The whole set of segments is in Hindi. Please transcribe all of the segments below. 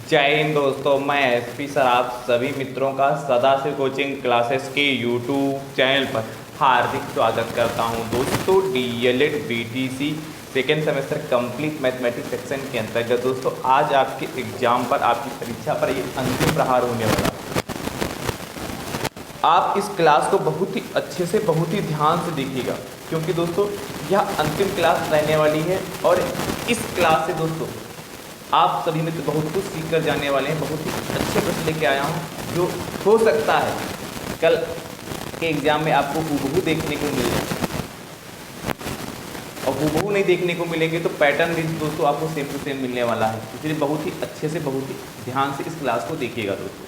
जय हिंद दोस्तों, मैं एसपी सर आप सभी मित्रों का सदाशिव कोचिंग क्लासेस के यूट्यूब चैनल पर हार्दिक स्वागत करता हूं। दोस्तों DElEd BTC second semester complete mathematics section के अंतर्गत दोस्तों आज आपके एग्जाम पर, आपकी परीक्षा पर ये अंतिम प्रहार होने वाला। आप इस क्लास को बहुत ही अच्छे से, बहुत ही ध्यान से देखिएगा, क्योंकि दोस्तों यह अंतिम क्लास रहने वाली है और इस क्लास से दोस्तों आप सभी मित्र बहुत कुछ सीख कर जाने वाले हैं। बहुत ही अच्छे प्रश्न लेके आया हूँ जो हो सकता है कल के एग्जाम में आपको हूबहू देखने को मिल जाए, और हूबहू नहीं देखने को मिलेंगे तो पैटर्न भी दोस्तों आपको सेम टू सेम मिलने वाला है। इसलिए बहुत ही अच्छे से, बहुत ही ध्यान से इस क्लास को देखिएगा दोस्तों,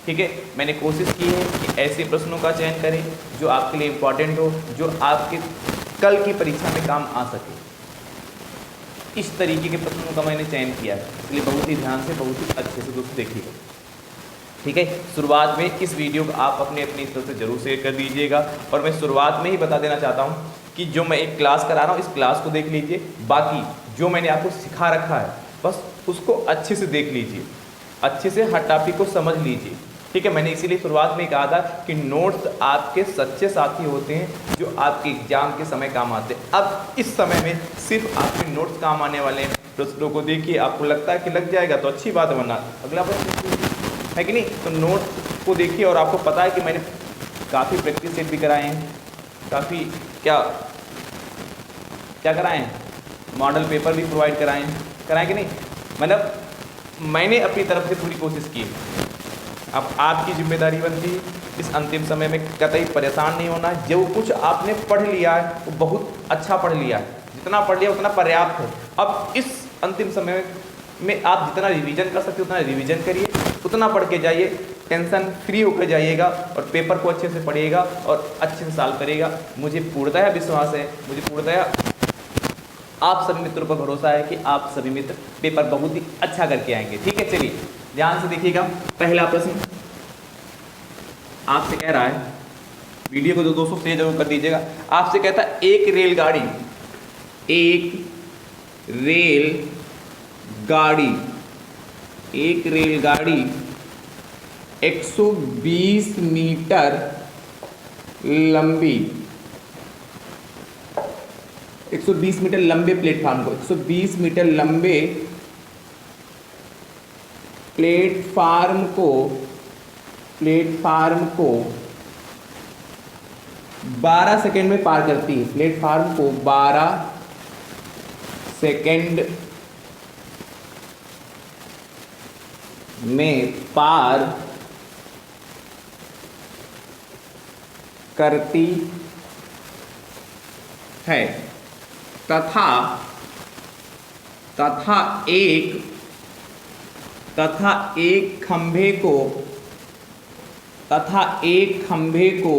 ठीक है। मैंने कोशिश की है कि ऐसे प्रश्नों का चयन करें जो आपके लिए इम्पॉर्टेंट हो, जो आपके कल की परीक्षा में काम आ सके। इस तरीके के प्रश्नों का मैंने चयन किया है, इसलिए बहुत ही ध्यान से, बहुत ही अच्छे से दोस्तों देखिएगा, ठीक है। शुरुआत में इस वीडियो को आप अपने स्तर से जरूर शेयर कर दीजिएगा। और मैं शुरुआत में ही बता देना चाहता हूँ कि जो मैं एक क्लास करा रहा हूँ, इस क्लास को देख लीजिए, बाकी जो मैंने आपको सिखा रखा है बस उसको अच्छे से देख लीजिए, अच्छे से हर टॉपिक को समझ लीजिए, ठीक है। मैंने इसीलिए शुरुआत में कहा था कि नोट्स आपके सच्चे साथी होते हैं जो आपके एग्जाम के समय काम आते हैं। अब इस समय में सिर्फ आपके नोट्स काम आने वाले हैं। प्रश्नों को देखिए, आपको लगता है कि लग जाएगा तो अच्छी बात है, वरना अगला प्रश्न है कि नहीं। तो नोट्स को देखिए, और आपको पता है कि मैंने काफ़ी प्रैक्टिस सेट भी कराए हैं, काफ़ी क्या कराए हैं, मॉडल पेपर भी प्रोवाइड कराएं कि नहीं। मतलब मैंने अपनी तरफ से पूरी कोशिश की है। अब आपकी जिम्मेदारी बनती है इस अंतिम समय में कतई परेशान नहीं होना है। जो कुछ आपने पढ़ लिया है वो बहुत अच्छा पढ़ लिया है, जितना पढ़ लिया उतना पर्याप्त है। अब इस अंतिम समय में आप जितना रिवीजन कर सकते उतना रिवीजन करिए, उतना पढ़ के जाइए, टेंशन फ्री होकर जाइएगा और पेपर को अच्छे से पढ़िएगा और अच्छे से सॉल्व करिएगा। मुझे पूर्णतः विश्वास है, मुझे पूर्णतः आप सभी मित्रों पर भरोसा है कि आप सभी मित्र पेपर बहुत ही अच्छा करके आएंगे, ठीक है। चलिए ध्यान से देखिएगा। पहला प्रश्न आपसे कह रहा है, वीडियो को जो दोस्तों शेयर जरूर कर दीजिएगा। आपसे कहता है एक रेलगाड़ी 120 मीटर लंबी, 120 मीटर लंबे प्लेटफार्म को, 120 मीटर लंबे प्लेटफार्म को 12 सेकेंड में पार करती है। प्लेटफार्म को 12 सेकेंड में पार करती है तथा एक खंभे को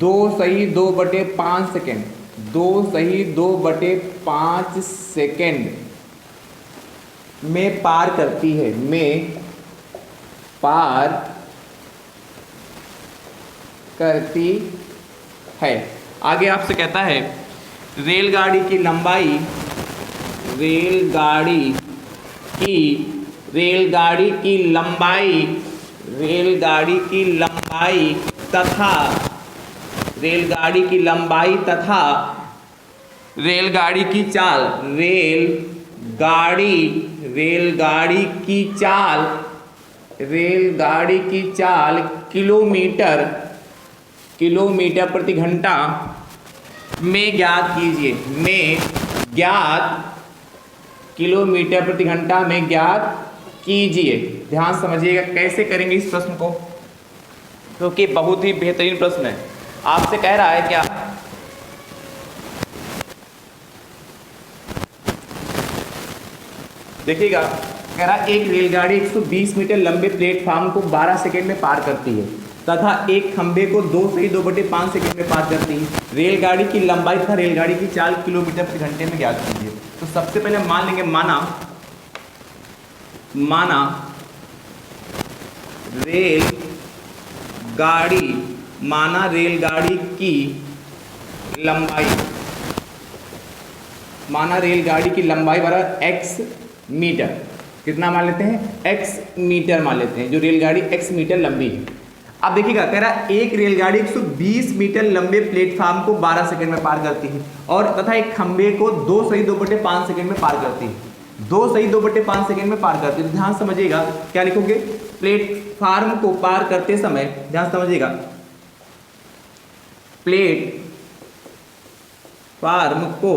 2.5 सेकेंड में पार करती है। आगे आपसे कहता है रेलगाड़ी की लंबाई तथा रेलगाड़ी की चाल किलोमीटर प्रति घंटा में ज्ञात कीजिए। किलोमीटर प्रति घंटा में ज्ञात कीजिए। ध्यान समझिएगा कैसे करेंगे इस प्रश्न को, क्योंकि बहुत ही बेहतरीन प्रश्न है। आपसे कह रहा है क्या, देखिएगा, कह रहा है एक रेलगाड़ी 120 मीटर लंबे प्लेटफार्म को 12 सेकेंड में पार करती है तथा एक खंभे को 2.5 सेकेंड में पार करती है। रेलगाड़ी की लंबाई तथा रेलगाड़ी की चाल किलोमीटर प्रति घंटे में ज्ञात कीजिए। तो सबसे पहले मान लेंगे, माना रेलगाड़ी की लंबाई बराबर x मीटर। कितना मान लेते हैं, x मीटर मान लेते हैं, जो रेलगाड़ी x मीटर लंबी है। अब देखिएगा कह रहा है एक रेलगाड़ी 120 मीटर लंबे प्लेटफार्म को 12 सेकंड में पार करती है और तथा एक खंबे को 2/2/5 सेकंड में पार करती है। 2/2/5 सेकंड में पार करती है। तो ध्यान समझिएगा क्या लिखोगे, प्लेटफार्म को पार करते समय, ध्यान समझिएगा, प्लेटफार्म को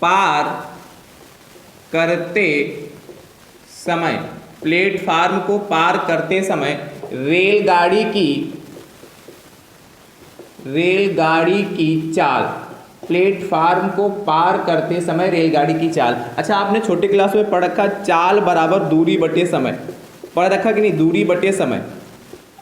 पार करते समय, प्लेटफार्म को पार करते समय रेलगाड़ी की चाल, प्लेटफार्म को पार करते समय रेलगाड़ी की चाल। अच्छा आपने छोटे क्लास में पढ़ रखा चाल बराबर दूरी बटे समय, पढ़ रखा कि नहीं, दूरी बटे समय।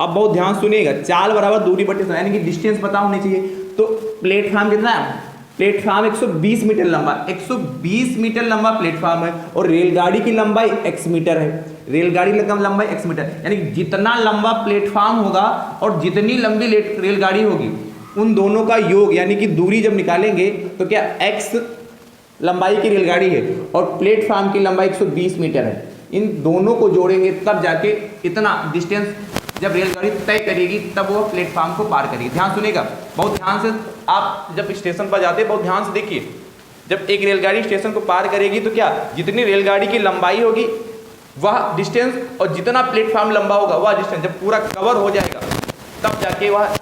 अब बहुत ध्यान सुनिएगा, चाल बराबर दूरी बटे समय यानी कि डिस्टेंस पता होनी चाहिए। तो प्लेटफार्म कितना है, प्लेटफार्म 120 मीटर लंबा, 120 मीटर लंबा प्लेटफार्म है और रेलगाड़ी की लंबाई x मीटर है, रेलगाड़ी की लंबाई x मीटर, यानी जितना लंबा प्लेटफार्म होगा और जितनी लंबी रेलगाड़ी होगी उन दोनों का योग, यानी कि दूरी जब निकालेंगे तो क्या x लंबाई की रेलगाड़ी है और प्लेटफार्म की लंबाई 120 मीटर है, इन दोनों को जोड़ेंगे तब जाके इतना डिस्टेंस जब रेलगाड़ी तय करेगी तब वो प्लेटफार्म को पार करेगी। ध्यान सुनेगा, बहुत ध्यान से, आप जब स्टेशन पर जाते हैं बहुत ध्यान से देखिए, जब एक रेलगाड़ी स्टेशन को पार करेगी तो क्या जितनी रेलगाड़ी की लंबाई होगी वह डिस्टेंस और जितना प्लेटफार्म लंबा होगा वह डिस्टेंस जब पूरा कवर हो जाएगा तब जाके वह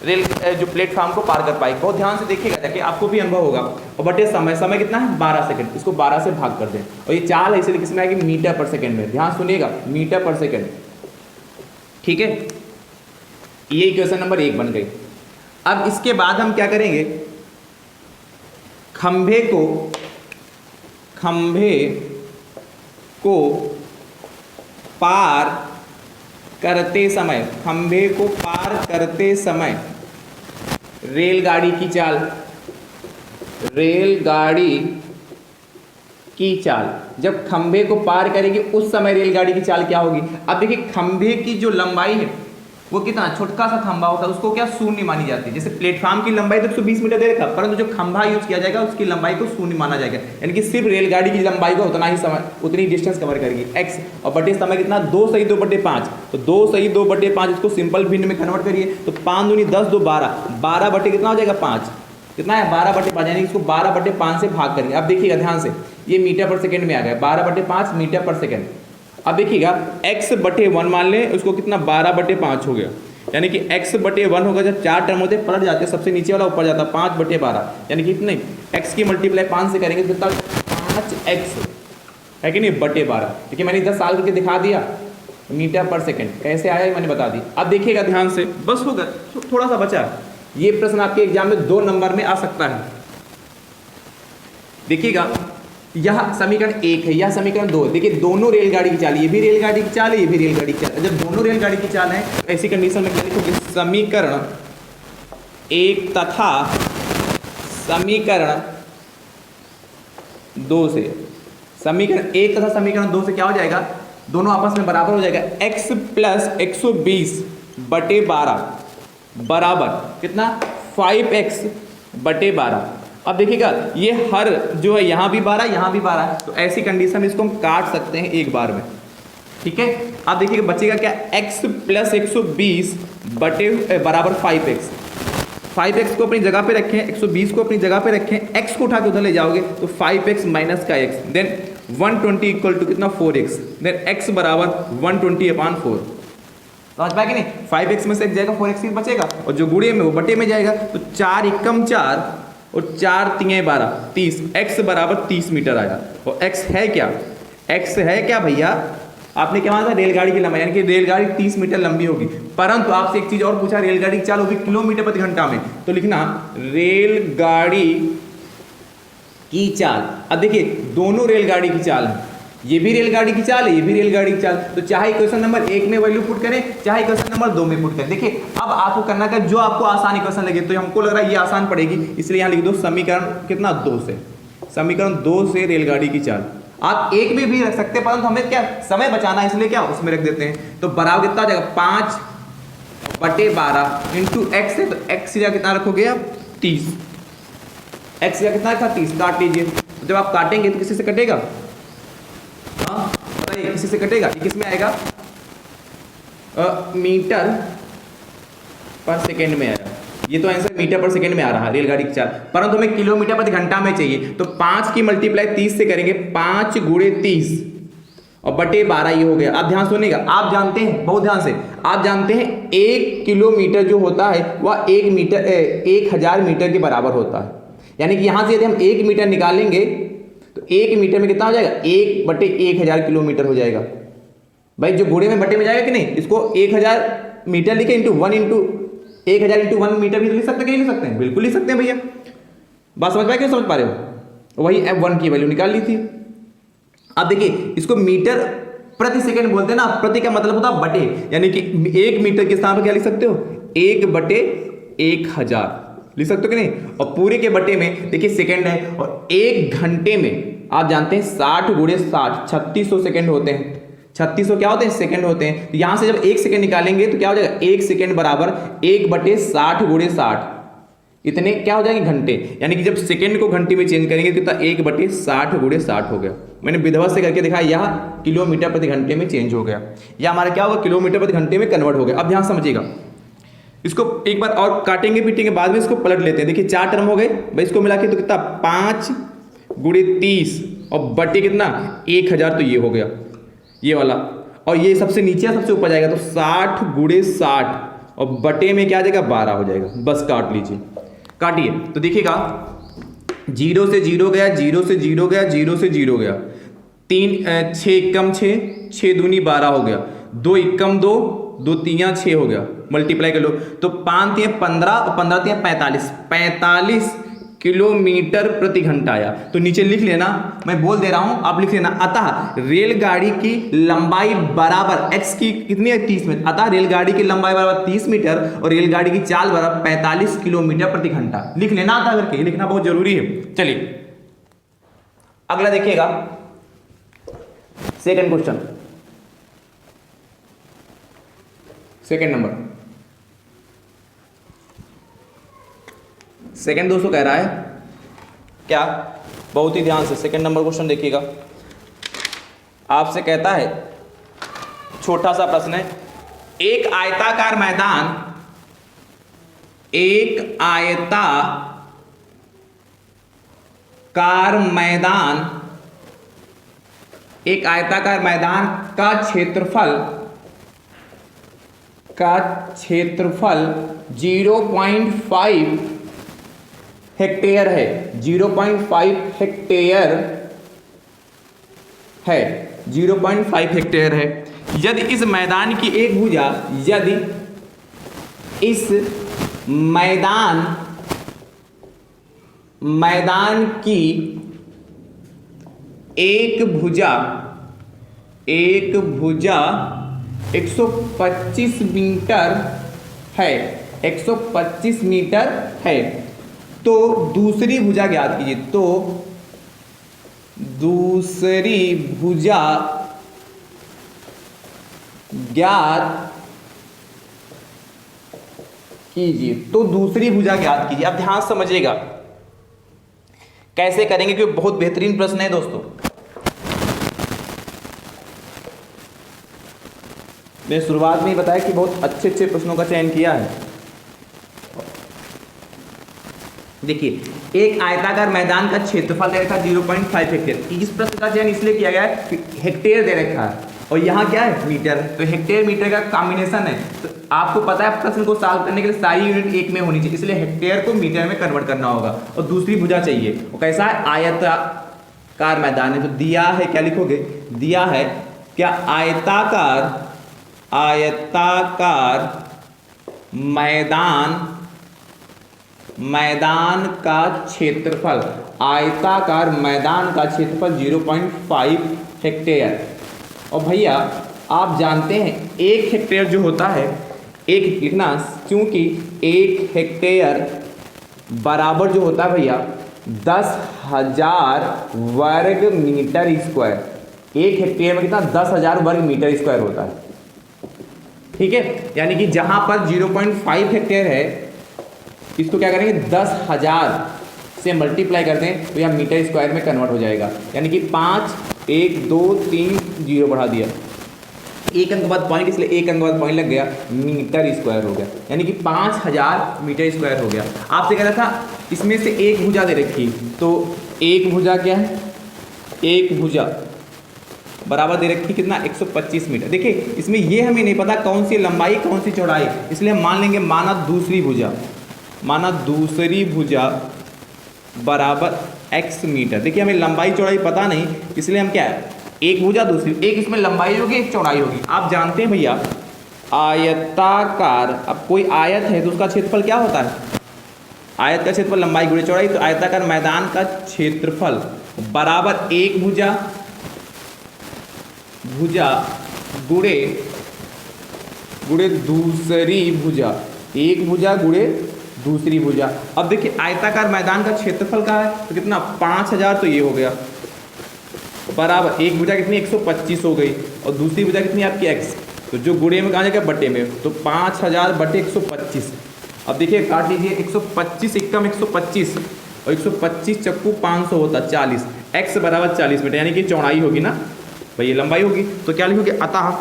रेल जो प्लेटफार्म को पार कर पाएगी। बहुत ध्यान से देखिएगा जाके, आपको भी अनुभव होगा। और बटे समय, समय कितना है 12 सेकंड, इसको 12 से भाग कर दें और ये चाल है इसलिए किसमें आएगी, मीटर पर सेकंड में। ध्यान सुनिएगा, मीटर पर सेकंड, ठीक है। ये इक्वेशन नंबर 1 बन गई। अब इसके बाद हम क्या करेंगे, खंभे को पार करते समय, खंभे को पार करते समय रेलगाड़ी की चाल, रेलगाड़ी की चाल जब खंभे को पार करेगी उस समय रेलगाड़ी की चाल क्या होगी। अब देखिए खंभे की जो लंबाई है वो कितना, छोटा सा खंभा होता है उसको क्या शून्य मानी जाती है। जैसे प्लेटफार्म की लंबाई तो 120 मीटर दे रखा, परंतु जो खंभा यूज किया जाएगा उसकी लंबाई को शून्य माना जाएगा, यानी कि सिर्फ रेलगाड़ी की लंबाई को उतना ही समय, उतनी डिस्टेंस कवर करेगी x, और बटे समय कितना 2/2/5, तो 2/2/5 इसको सिंपल भिन्न में कन्वर्ट करिए तो 5 दूनी 10, 2 12, 12 बटे कितना हो जाएगा 5, कितना है 12/5, यानी इसको 12/5 से भाग करिए। अब देखिएगा ध्यान से, ये मीटर पर सेकंड में आ गया, 12/5 मीटर पर सेकंड। अब देखिएगा x/1 मान लें, उसको कितना 12/5 हो गया, यानी कि x/1 होगा, जब 4 टर्म होते पलट जाते हैं, सबसे नीचे वाला ऊपर जाता है 5/12, यानी कि इतने x की मल्टीप्लाई 5 से करेंगे तो कितना 5x है कि नहीं बटे 12। देखिए मैंने 10 साल करके दिखा दिया, मीटर पर सेकंड कैसे आया ये मैंने बता दी। अब देखिएगा ध्यान से, बस होगा थोड़ा सा बचा, ये प्रश्न आपके एग्जाम में 2 नंबर में आ सकता है। देखिएगा यह समीकरण 1 है, यह समीकरण 2 है। देखिए दोनों रेलगाड़ी की चाल, ये भी रेलगाड़ी की चाल है, ये भी रेलगाड़ी की चाल है। जब दोनों रेलगाड़ी की चाल है तो ऐसी कंडीशन में क्या लिखोगे, समीकरण 1 तथा समीकरण 2 से, समीकरण 1 तथा समीकरण 2 से क्या हो जाएगा, दोनों आपस में बराबर हो जाएगा, x प्लस 120/12 बराबर कितना 5x/12। अब देखिएगा ये हर जो है यहाँ भी 12 यहाँ भी 12 है, तो ऐसी कंडीशन में इसको हम काट सकते हैं एक बार में, ठीक है। अब देखिएगा बचेगा क्या, x प्लस 120 बराबर 5x, 5x को अपनी जगह पे रखें, 120 को अपनी जगह पे रखें, x को उठा के उधर ले जाओगे तो 5x माइनस का x, देन 120 इक्वल टू कितना 4x, देन x बराबर 120/4। समझ पाए कि नहीं, 5x में से एक जाएगा 4x बचेगा और जो गुणे में वो बटे में जाएगा, तो 4 एकम 4 और 4 3 12 30, x बराबर 30 मीटर आया। और x है क्या, x है क्या भैया, आपने क्या माना था रेलगाड़ी की लंबाई, यानी कि रेलगाड़ी 30 मीटर लंबी होगी, परंतु आपसे एक चीज और पूछा, रेलगाड़ी की चाल होगी किलोमीटर प्रति घंटा में, तो लिखना रेलगाड़ी की चाल। अब देखिए दोनों रेलगाड़ी की चाल है, ये भी रेलगाड़ी की चाल है, ये भी रेलगाड़ी की चाल, तो चाहे इक्वेशन नंबर 1 में वैल्यू पुट करें चाहे इक्वेशन नंबर 2 में पुट करें। देखिए अब आपको करना का जो आपको आसान इक्वेशन लगे, तो हमको लग रहा है ये आसान पड़ेगी, इसलिए यहाँ लिख दो समीकरण कितना 2 से, समीकरण 2 से रेलगाड़ी की चाल। आप 1 में भी रख सकते हैं, परंतु हमें क्या समय बचाना है इसलिए क्या उसमें रख देते हैं। तो बराबर कितना हो जाएगा 5/12 इंटू एक्स है, तो एक्स या कितना रखोगे आप 30, एक्स या कितना रखा 30, काट लीजिए। जब आप काटेंगे तो किसी से कटेगा, बताइए किसी से कटेगा? ये किस में आएगा? मीटर पर सेकेंड में आएगा। ये तो आंसर मीटर पर सेकेंड में आ रहा है रेलगाड़ी की चाल, परंतु हमें किलोमीटर प्रति घंटा में चाहिए। तो 5 की मल्टीप्लाई 30 से करेंगे, 5 गुणे 30 और बटे 12 ये हो गया। आप ध्यान सुनिएगा, आप जानते हैं, बहुत ध्यान से, आप जानते हैं 1 किलोमीटर जो होता है वह 1000 मीटर के बराबर होता है। यानी कि यहाँ से यदि हम 1 मीटर निकालेंगे तो 1 मीटर में कितना हो जाएगा? 1 बटे 1000 किलोमीटर हो जाएगा। भाई जो गुणे में बटे में जाएगा कि नहीं, इसको 1000 मीटर लिखे इंटू 1 इंटू 1000 इंटू 1 मीटर भी लिख सकते हैं कि नहीं लिख सकते हैं? बिल्कुल लिख सकते हैं भैया। बात समझ पाए? क्यों समझ पा रहे हो? वही f1 की वैल्यू निकाल ली थी। अब देखिए इसको मीटर प्रति सेकंड बोलते हैं ना, प्रति का मतलब होता है बटे, यानी कि 1 मीटर के स्थान पर क्या लिख सकते हो? 1 बटे 1000 लिख सकते हो कि नहीं? और पूरे के बटे में देखिए सेकंड है, और 1 घंटे में आप जानते हैं 60 गुणे 60 3600 सेकंड होते हैं। 3600 क्या होते हैं? सेकंड होते हैं। तो यहां से जब 1 सेकंड निकालेंगे तो क्या हो जाएगा? 1 सेकंड बराबर 1 बटे 60 गुणे 60, इतने क्या हो जाएंगे? घंटे। यानी कि जब सेकंड को घंटे में चेंज करेंगे तो कितना? 1 बटे 60 गुणे 60 हो गया। मैंने विधिवत से करके दिखाया, यह किलोमीटर प्रति घंटे में चेंज हो गया। यह हमारा क्या होगा? किलोमीटर प्रति घंटे में कन्वर्ट हो गया। अब ध्यान समझिएगा, इसको एक बार और काटेंगे पीटेंगे, बाद में इसको पलट लेते हैं। देखिए 4 टर्म हो गए भाई, इसको मिला के तो कितना? 5 गुणे 30 और बटे कितना? 1000, तो ये हो गया ये वाला। और ये सबसे नीचे सबसे ऊपर जाएगा तो 60 गुणे 60 और बटे में क्या आ जाएगा? 12 हो जाएगा। बस काट लीजिए, काटिए। तो देखिएगा 0 से 0 गया, 0 से 0 गया, 0 से 0 गया, 6 एकम 6, 6 दूनी 12 हो गया, 2 एकम 2, 2 तियां 6 हो गया। मल्टीप्लाई कर लो तो 5 तियां 15 और 15 तियां 45 किलोमीटर प्रति घंटा आया। तो नीचे लिख लेना, मैं बोल दे रहा हूं, आप लिख लेना। अतः रेलगाड़ी की लंबाई बराबर x की कितनी है? 30 मीटर। अतः रेलगाड़ी की लंबाई बराबर 30 मीटर और रेलगाड़ी की चाल बराबर 45 किलोमीटर प्रति घंटा। लिख लेना आता करके, लिखना बहुत जरूरी है। चलिए अगला देखिएगा, second question, second number. Second दोस्तों कह रहा है क्या? बहुत ही ध्यान से सेकंड नंबर क्वेश्चन देखिएगा। आपसे कहता है, छोटा सा प्रश्न है, एक आयताकार मैदान, एक आयताकार मैदान का क्षेत्रफल 0.5 हेक्टेयर है। 0.5 हेक्टेयर है, 0.5 हेक्टेयर है। यदि इस मैदान की एक भुजा, यदि इस मैदान की एक भुजा 125 मीटर है, 125 मीटर है, तो दूसरी भुजा ज्ञात कीजिए। तो दूसरी भुजा ज्ञात कीजिए। तो दूसरी भुजा ज्ञात कीजिए। अब ध्यान समझिएगा कैसे करेंगे, क्योंकि बहुत बेहतरीन प्रश्न है दोस्तों। मैंने शुरुआत में ही बताया कि बहुत अच्छे अच्छे प्रश्नों का चयन किया है। देखिए एक आयताकार मैदान का क्षेत्रफल दे रखा है 0.5 हेक्टेयर। इस प्रश्न का चयन इसलिए किया गया है कि हेक्टेयर दे रखा है और यहाँ क्या है? मीटर। तो हेक्टेयर मीटर का कॉम्बिनेशन है। तो आपको पता है प्रश्न को सॉल्व करने के लिए सारी यूनिट एक में होनी चाहिए, इसलिए हेक्टेयर को मीटर में कन्वर्ट करना होगा। और दूसरी भुजा चाहिए, और कैसा है? आयताकार मैदान है। तो दिया है, क्या लिखोगे? दिया है क्या? आयताकार मैदान का क्षेत्रफल, आयताकार मैदान का क्षेत्रफल 0.5 हेक्टेयर। और भैया आप जानते हैं 1 हेक्टेयर जो होता है, एक लिखना, क्योंकि 1 हेक्टेयर बराबर जो होता है भैया 10,000 वर्ग मीटर स्क्वायर। 1 हेक्टेयर में कितना? 10,000 वर्ग मीटर स्क्वायर होता है। ठीक है, यानी कि जहां पर 0.5 हेक्टेयर है, इसको क्या करेंगे? 10,000 से मल्टीप्लाई कर दें तो यह मीटर स्क्वायर में कन्वर्ट हो जाएगा। यानी कि 5 1 2 3 0 बढ़ा दिया, एक अंक बाद पॉइंट, इसलिए एक अंक बाद पॉइंट लग गया, मीटर स्क्वायर हो गया, यानी कि 5000 मीटर स्क्वायर हो गया। आपसे कह रहा था इसमें से एक भुजा दे रखी, तो एक भुजा क्या है, एक भुजा बराबर दे रखी कितना 125 मीटर। देखिए इसमें ये हमें नहीं पता कौन सी लंबाई कौन सी चौड़ाई, इसलिए हम मान लेंगे माना दूसरी भुजा, माना दूसरी भुजा बराबर x मीटर। देखिए हमें लंबाई चौड़ाई पता नहीं, इसलिए हम क्या है, एक भुजा दूसरी, एक इसमें लंबाई होगी एक चौड़ाई होगी। आप जानते हैं भैया आयताकार, अब कोई आयत है तो उसका क्षेत्रफल क्या होता है, आयत का क्षेत्रफल लंबाई गुणे चौड़ाई, तो आयताकार मैदान का क्षेत्रफल बराबर एक भुजा गुणे दूसरी भुजा, एक भुजा गुणे दूसरी भुजा। अब देखिए आयताकार मैदान का क्षेत्रफल का है तो कितना 5000, तो ये हो गया बराबर एक भुजा कितनी 125 हो गई, और दूसरी भुजा कितनी आपकी x, तो जो गुणे में कहाँ जाएगा बटे में, तो 5000 बटे 125। अब देखिए काट लीजिए 125 एकम 125 और 125 चक्कू 500 होता 40, x बराबर 40 मीटर, यानी कि चौड़ाई होगी ना भाई, ये लंबाई होगी। तो क्या लिखोगे, अतः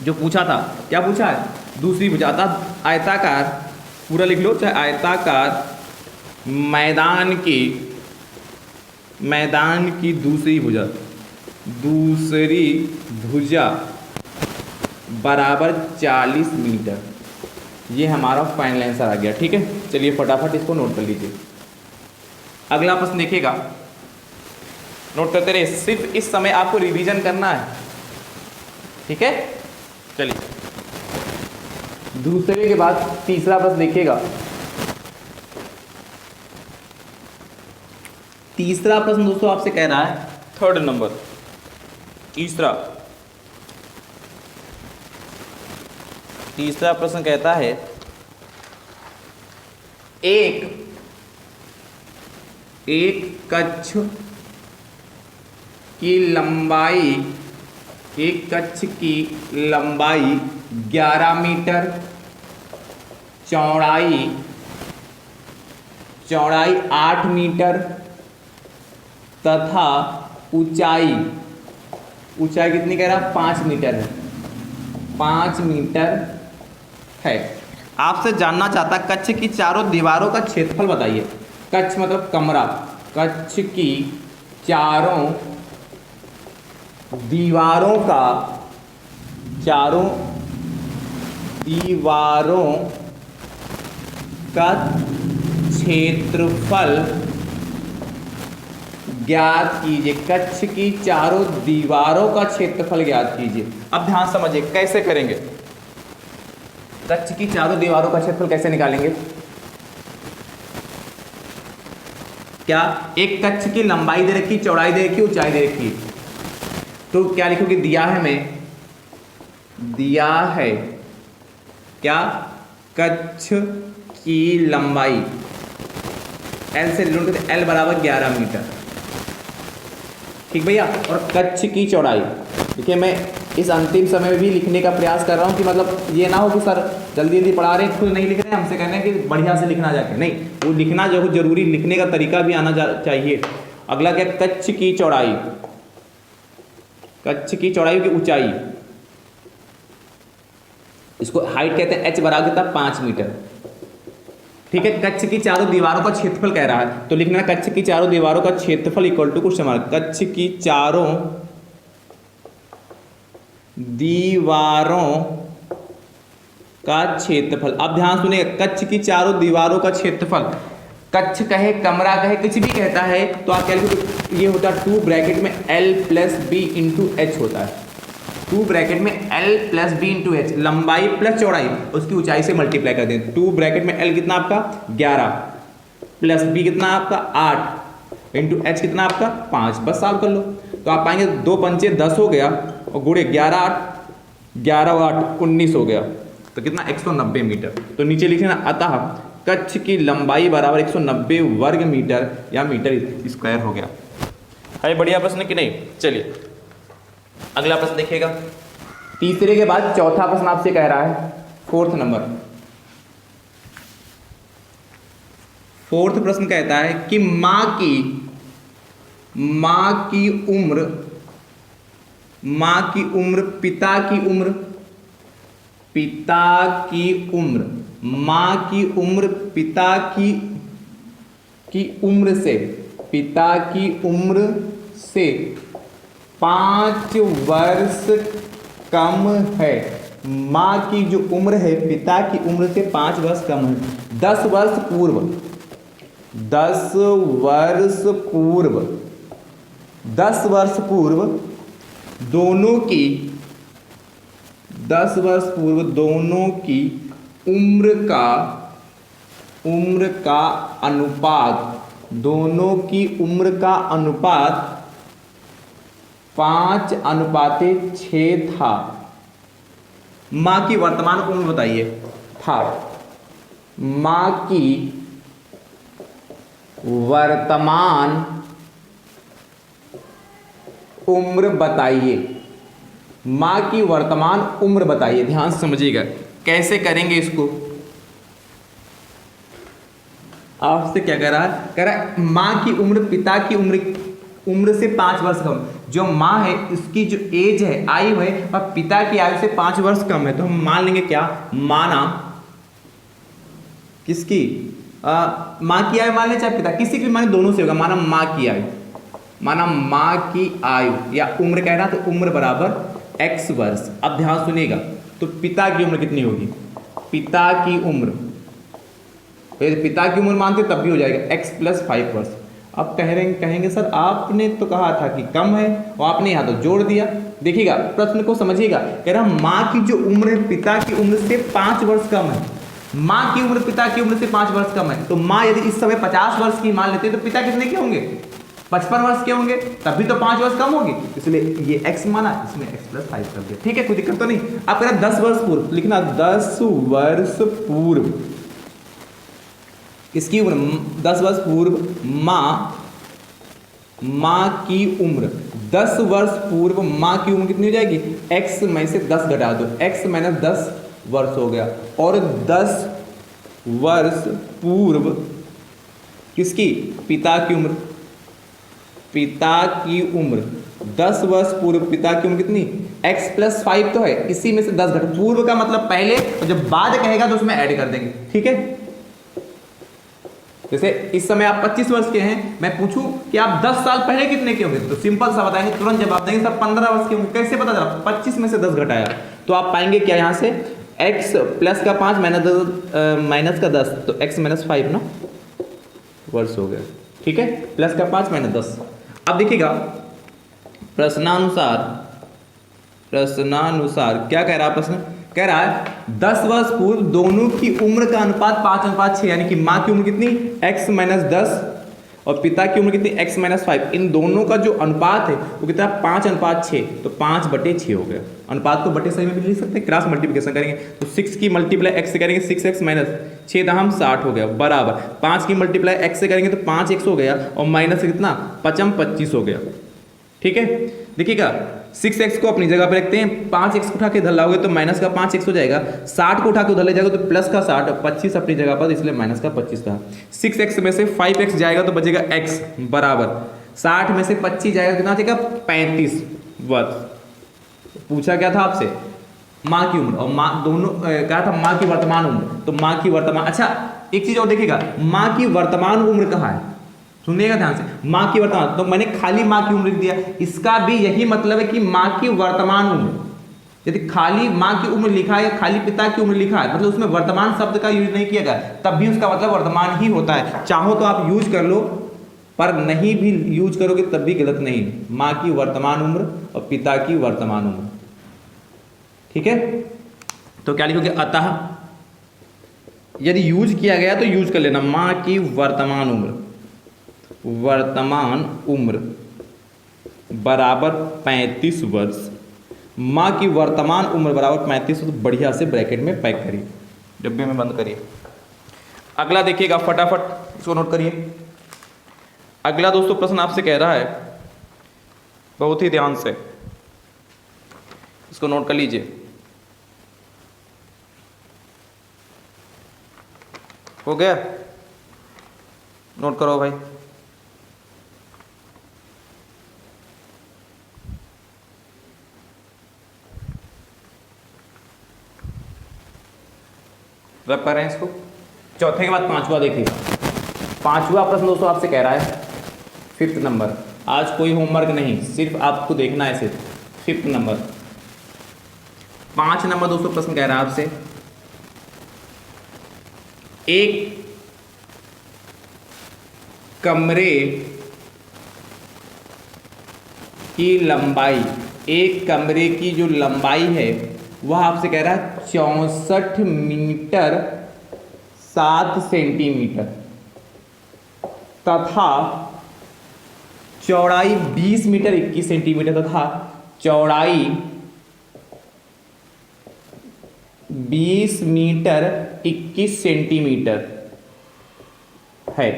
जो पूछा था, क्या पूछा है, दूसरी भुजा, अतः आयताकार, पूरा लिख लो चाहे आयताकार मैदान की दूसरी भुजा बराबर 40 मीटर। ये हमारा फाइनल आंसर आ गया। ठीक है, चलिए फटाफट इसको नोट कर लीजिए। अगला प्रश्न देखिएगा, नोट करते रहे, सिर्फ इस समय आपको रिवीजन करना है। ठीक है, चलिए दूसरे के बाद तीसरा प्रश्न देखिएगा। तीसरा प्रश्न दोस्तों आपसे कह रहा है, थर्ड नंबर तीसरा प्रश्न कहता है, एक कक्ष की लंबाई 11 मीटर, चौड़ाई 8 मीटर तथा ऊंचाई कितनी कह रहा, 5 मीटर है, 5 मीटर है। आपसे जानना चाहता कक्ष की चारों दीवारों का क्षेत्रफल बताइए। कक्ष मतलब कमरा, कक्ष की चारों दीवारों का क्षेत्रफल ज्ञात कीजिए। कक्ष की चारों दीवारों का क्षेत्रफल ज्ञात कीजिए। अब ध्यान समझिए कैसे करेंगे, कक्ष की चारों दीवारों का क्षेत्रफल कैसे निकालेंगे। क्या, एक कक्ष की लंबाई दे रखी, चौड़ाई दे रखी, ऊंचाई दे रखी, तो क्या लिखोगे, दिया है हमें, दिया है क्या, कक्ष की लंबाई L से रिलेट करते, L बराबर 11 मीटर। ठीक भैया, और कक्ष की चौड़ाई, देखिए मैं इस अंतिम समय में भी लिखने का प्रयास कर रहा हूँ कि मतलब ये ना हो कि सर जल्दी जल्दी पढ़ा रहे हैं, खुद नहीं लिख रहे हैं, हमसे कहना है कि बढ़िया से लिखना जाके, नहीं, वो लिखना जो जरूरी, लिखने का तरीका भी आना चाहिए। अगला क्या, कक्ष की चौड़ाई, कक्ष की चौड़ाई की ऊंचाई, इसको हाइट कहते हैं, h बराबर कितना 5 मीटर। ठीक है, कक्ष की चारों दीवारों का क्षेत्रफल कह रहा है, तो लिखना कक्ष की चारों दीवारों का क्षेत्रफल इक्वल टू कुछ समान, कक्ष की चारों दीवारों का क्षेत्रफल। अब ध्यान सुनिए, कक्ष की चारों दीवारों का क्षेत्रफल, कक्ष कहे, कमरा कहे, कुछ भी कहता है तो आप क्या लिखोगे, ये होता है 2 ब्रैकेट में L plus B into H होता है, 2 ब्रैकेट में L plus B into H, लंबाई प्लस चौड़ाई उसकी ऊंचाई से मल्टीप्लाई कर दें। 2 ब्रैकेट में L कितना आपका 11 प्लस बी कितना आपका 8 इंटू एच कितना आपका 5, बस सॉल्व कर लो तो आप पाएंगे 2 पंचे 10 हो गया और गुणे 11 और 8 19 हो गया, तो कितना 190 मीटर। तो नीचे लिखे ना, अतः कक्ष की लंबाई बराबर 190 वर्ग मीटर या मीटर स्क्वायर हो गया। है बढ़िया प्रश्न कि नहीं। चलिए अगला प्रश्न देखिएगा, तीसरे के बाद चौथा प्रश्न आपसे कह रहा है, फोर्थ नंबर। फोर्थ प्रश्न कहता है कि मां की माँ की उम्र, माँ की उम्र, पिता की उम्र, पिता की उम्र, माँ की उम्र पिता की उम्र से, पिता की उम्र से 5 वर्ष कम है। माँ की जो उम्र है पिता की उम्र से 5 वर्ष कम है। 10 वर्ष पूर्व, 10 वर्ष पूर्व, 10 वर्ष पूर्व दोनों की, 10 वर्ष पूर्व दोनों की उम्र का अनुपात, दोनों की उम्र का अनुपात 5:6 था। माँ की वर्तमान उम्र बताइए, था। माँ की वर्तमान उम्र बताइए, माँ की वर्तमान उम्र बताइए। ध्यान से समझिएगा कैसे करेंगे इसको। आपसे क्या कह रहा है, कह रहा है माँ की उम्र पिता की उम्र से 5 वर्ष कम। जो माँ है उसकी जो एज है, आयु है, और पिता की आयु से 5 वर्ष कम है। तो हम मान लेंगे क्या, माना किसकी, माँ की आयु मान ले चाहे पिता, किसी की भी माने, दोनों से होगा। माना माँ की आयु, माना माँ की आयु या उम्र कह रहा, तो उम्र बराबर x वर्ष। अब ध्यान सुनिएगा, तो पिता की उम्र कितनी होगी, पिता की उम्र, पिता की उम्र मानते तब भी हो जाएगा x + 5 वर्ष। अब कहेंगे सर आपने तो कहा था कि कम है और आपने यहाँ तो जोड़ दिया। देखिएगा प्रश्न को समझिएगा, कह रहा माँ की जो उम्र है पिता की उम्र से 5 वर्ष कम है। माँ की उम्र पिता की उम्र से 5 वर्ष कम है, तो माँ यदि इस समय 50 वर्ष की मान लेते हैं तो पिता कितने के होंगे, 55 वर्ष के होंगे, तभी तो 5 वर्ष कम होगी। इसलिए ये x माना, इसमें x + 5 कर दिया। ठीक है, कोई दिक्कत तो नहीं। अब कह रहा 10 वर्ष पूर्व, लिखना 10 वर्ष पूर्व, इसकी उम्र 10 वर्ष पूर्व माँ की उम्र, 10 वर्ष पूर्व माँ की उम्र कितनी हो जाएगी, x में से 10 घटा दो, x - 10 वर्ष हो गया। और 10 वर्ष पूर्व किसकी, पिता की उम्र, पिता की उम्र 10 वर्ष पूर्व पिता की उम्र कितनी, x + 5 तो है, इसी में से 10 घटा, पूर्व का मतलब पहले, और जब बाद कहेगा तो उसमें ऐड कर देंगे। ठीक है, जैसे इस समय आप 25 वर्ष के हैं, मैं पूछूं कि आप 10 साल पहले कितने के होंगे, तो सिंपल सा बताएंगे, तुरंत जवाब देंगे सब 15 वर्ष के होंगे। कैसे पता चला, 25 में से 10 घटाया, तो आप पाएंगे क्या यहाँ से, x + 5 - 10, तो x - 5 ना वर्ष हो गया। ठीक है, +5 - 10। अब देखिएगा प्रश्नानुसार क्या कह रहा है प्रश्न, कह रहा है 10 वर्ष पूर्व दोनों की उम्र का अनुपात 5:6, यानी कि माँ की उम्र कितनी, x - 10 और पिता की उम्र कितनी, x - 5। इन दोनों का जो अनुपात है वो कितना, 5:6, तो 5/6 हो गया। अनुपात को बटे सही में भी लिख सकते हैं, क्रॉस मल्टीप्लिकेशन करेंगे तो 6 की मल्टीप्लाई x से करेंगे 6x - 6 दहम 60 हो गया, बराबर 5 की मल्टीप्लाई x से करेंगे तो 5x हो गया, और माइनस से कितना 5 25 हो गया। ठीक है, देखिएगा 6x को अपनी जगह पे रखते हैं, 5x को उठा के इधर लाओगे तो माइनस का 5x हो जाएगा, 60 को उठा के उधर ले जाएगा तो प्लस का 60, 25 अपनी जगह पर, इसलिए माइनस का 25 था। 6x में से 5x जाएगा तो बचेगा x, बराबर 60 में से 25 जाएगा, कितना बचेगा 35 वर्ष। पूछा क्या था आपसे, माँ की उम्र, और माँ दोनों कहा था माँ की वर्तमान उम्र, तो माँ की वर्तमान, अच्छा एक चीज और देखिएगा, माँ की वर्तमान उम्र कहाँ है, सुनिएगा ध्यान से, माँ की वर्तमान, तो मैंने खाली माँ की उम्र लिख दिया, इसका भी यही मतलब है कि माँ की वर्तमान उम्र। यदि खाली माँ की उम्र लिखा है या खाली पिता की उम्र लिखा है, मतलब उसमें वर्तमान शब्द का यूज नहीं किया गया, तब भी उसका मतलब वर्तमान ही होता है। चाहो तो आप यूज कर लो, पर नहीं भी यूज करोगे तब भी गलत नहीं। माँ की वर्तमान उम्र और पिता की वर्तमान उम्र। ठीक है, तो क्या लिखोगे, अतः यदि यूज किया गया तो यूज कर लेना, माँ की वर्तमान उम्र, वर्तमान उम्र बराबर 35 वर्ष। माँ की वर्तमान उम्र बराबर 35 वर्ष, बढ़िया से ब्रैकेट में पैक करिए, डब्बे में बंद करिए। अगला देखिएगा फटाफट इसको नोट करिए। अगला दोस्तों प्रश्न आपसे कह रहा है, बहुत ही ध्यान से इसको नोट कर लीजिए। हो गया, नोट करो भाई। रब कर रहे हैं इसको। चौथे के बाद पांचवा देखिए, पांचवा प्रश्न दोस्तों आपसे कह रहा है 5th नंबर। आज कोई होमवर्क नहीं, सिर्फ आपको देखना है, सिर्फ 5th नंबर। 5 नंबर दोस्तों प्रश्न कह रहा है आपसे, एक कमरे की लंबाई, एक कमरे की जो लंबाई है वह आपसे कह रहा है 64 मीटर 7 सेंटीमीटर तथा चौड़ाई 20 मीटर 21 सेंटीमीटर तथा चौड़ाई 20 मीटर 21 सेंटीमीटर है,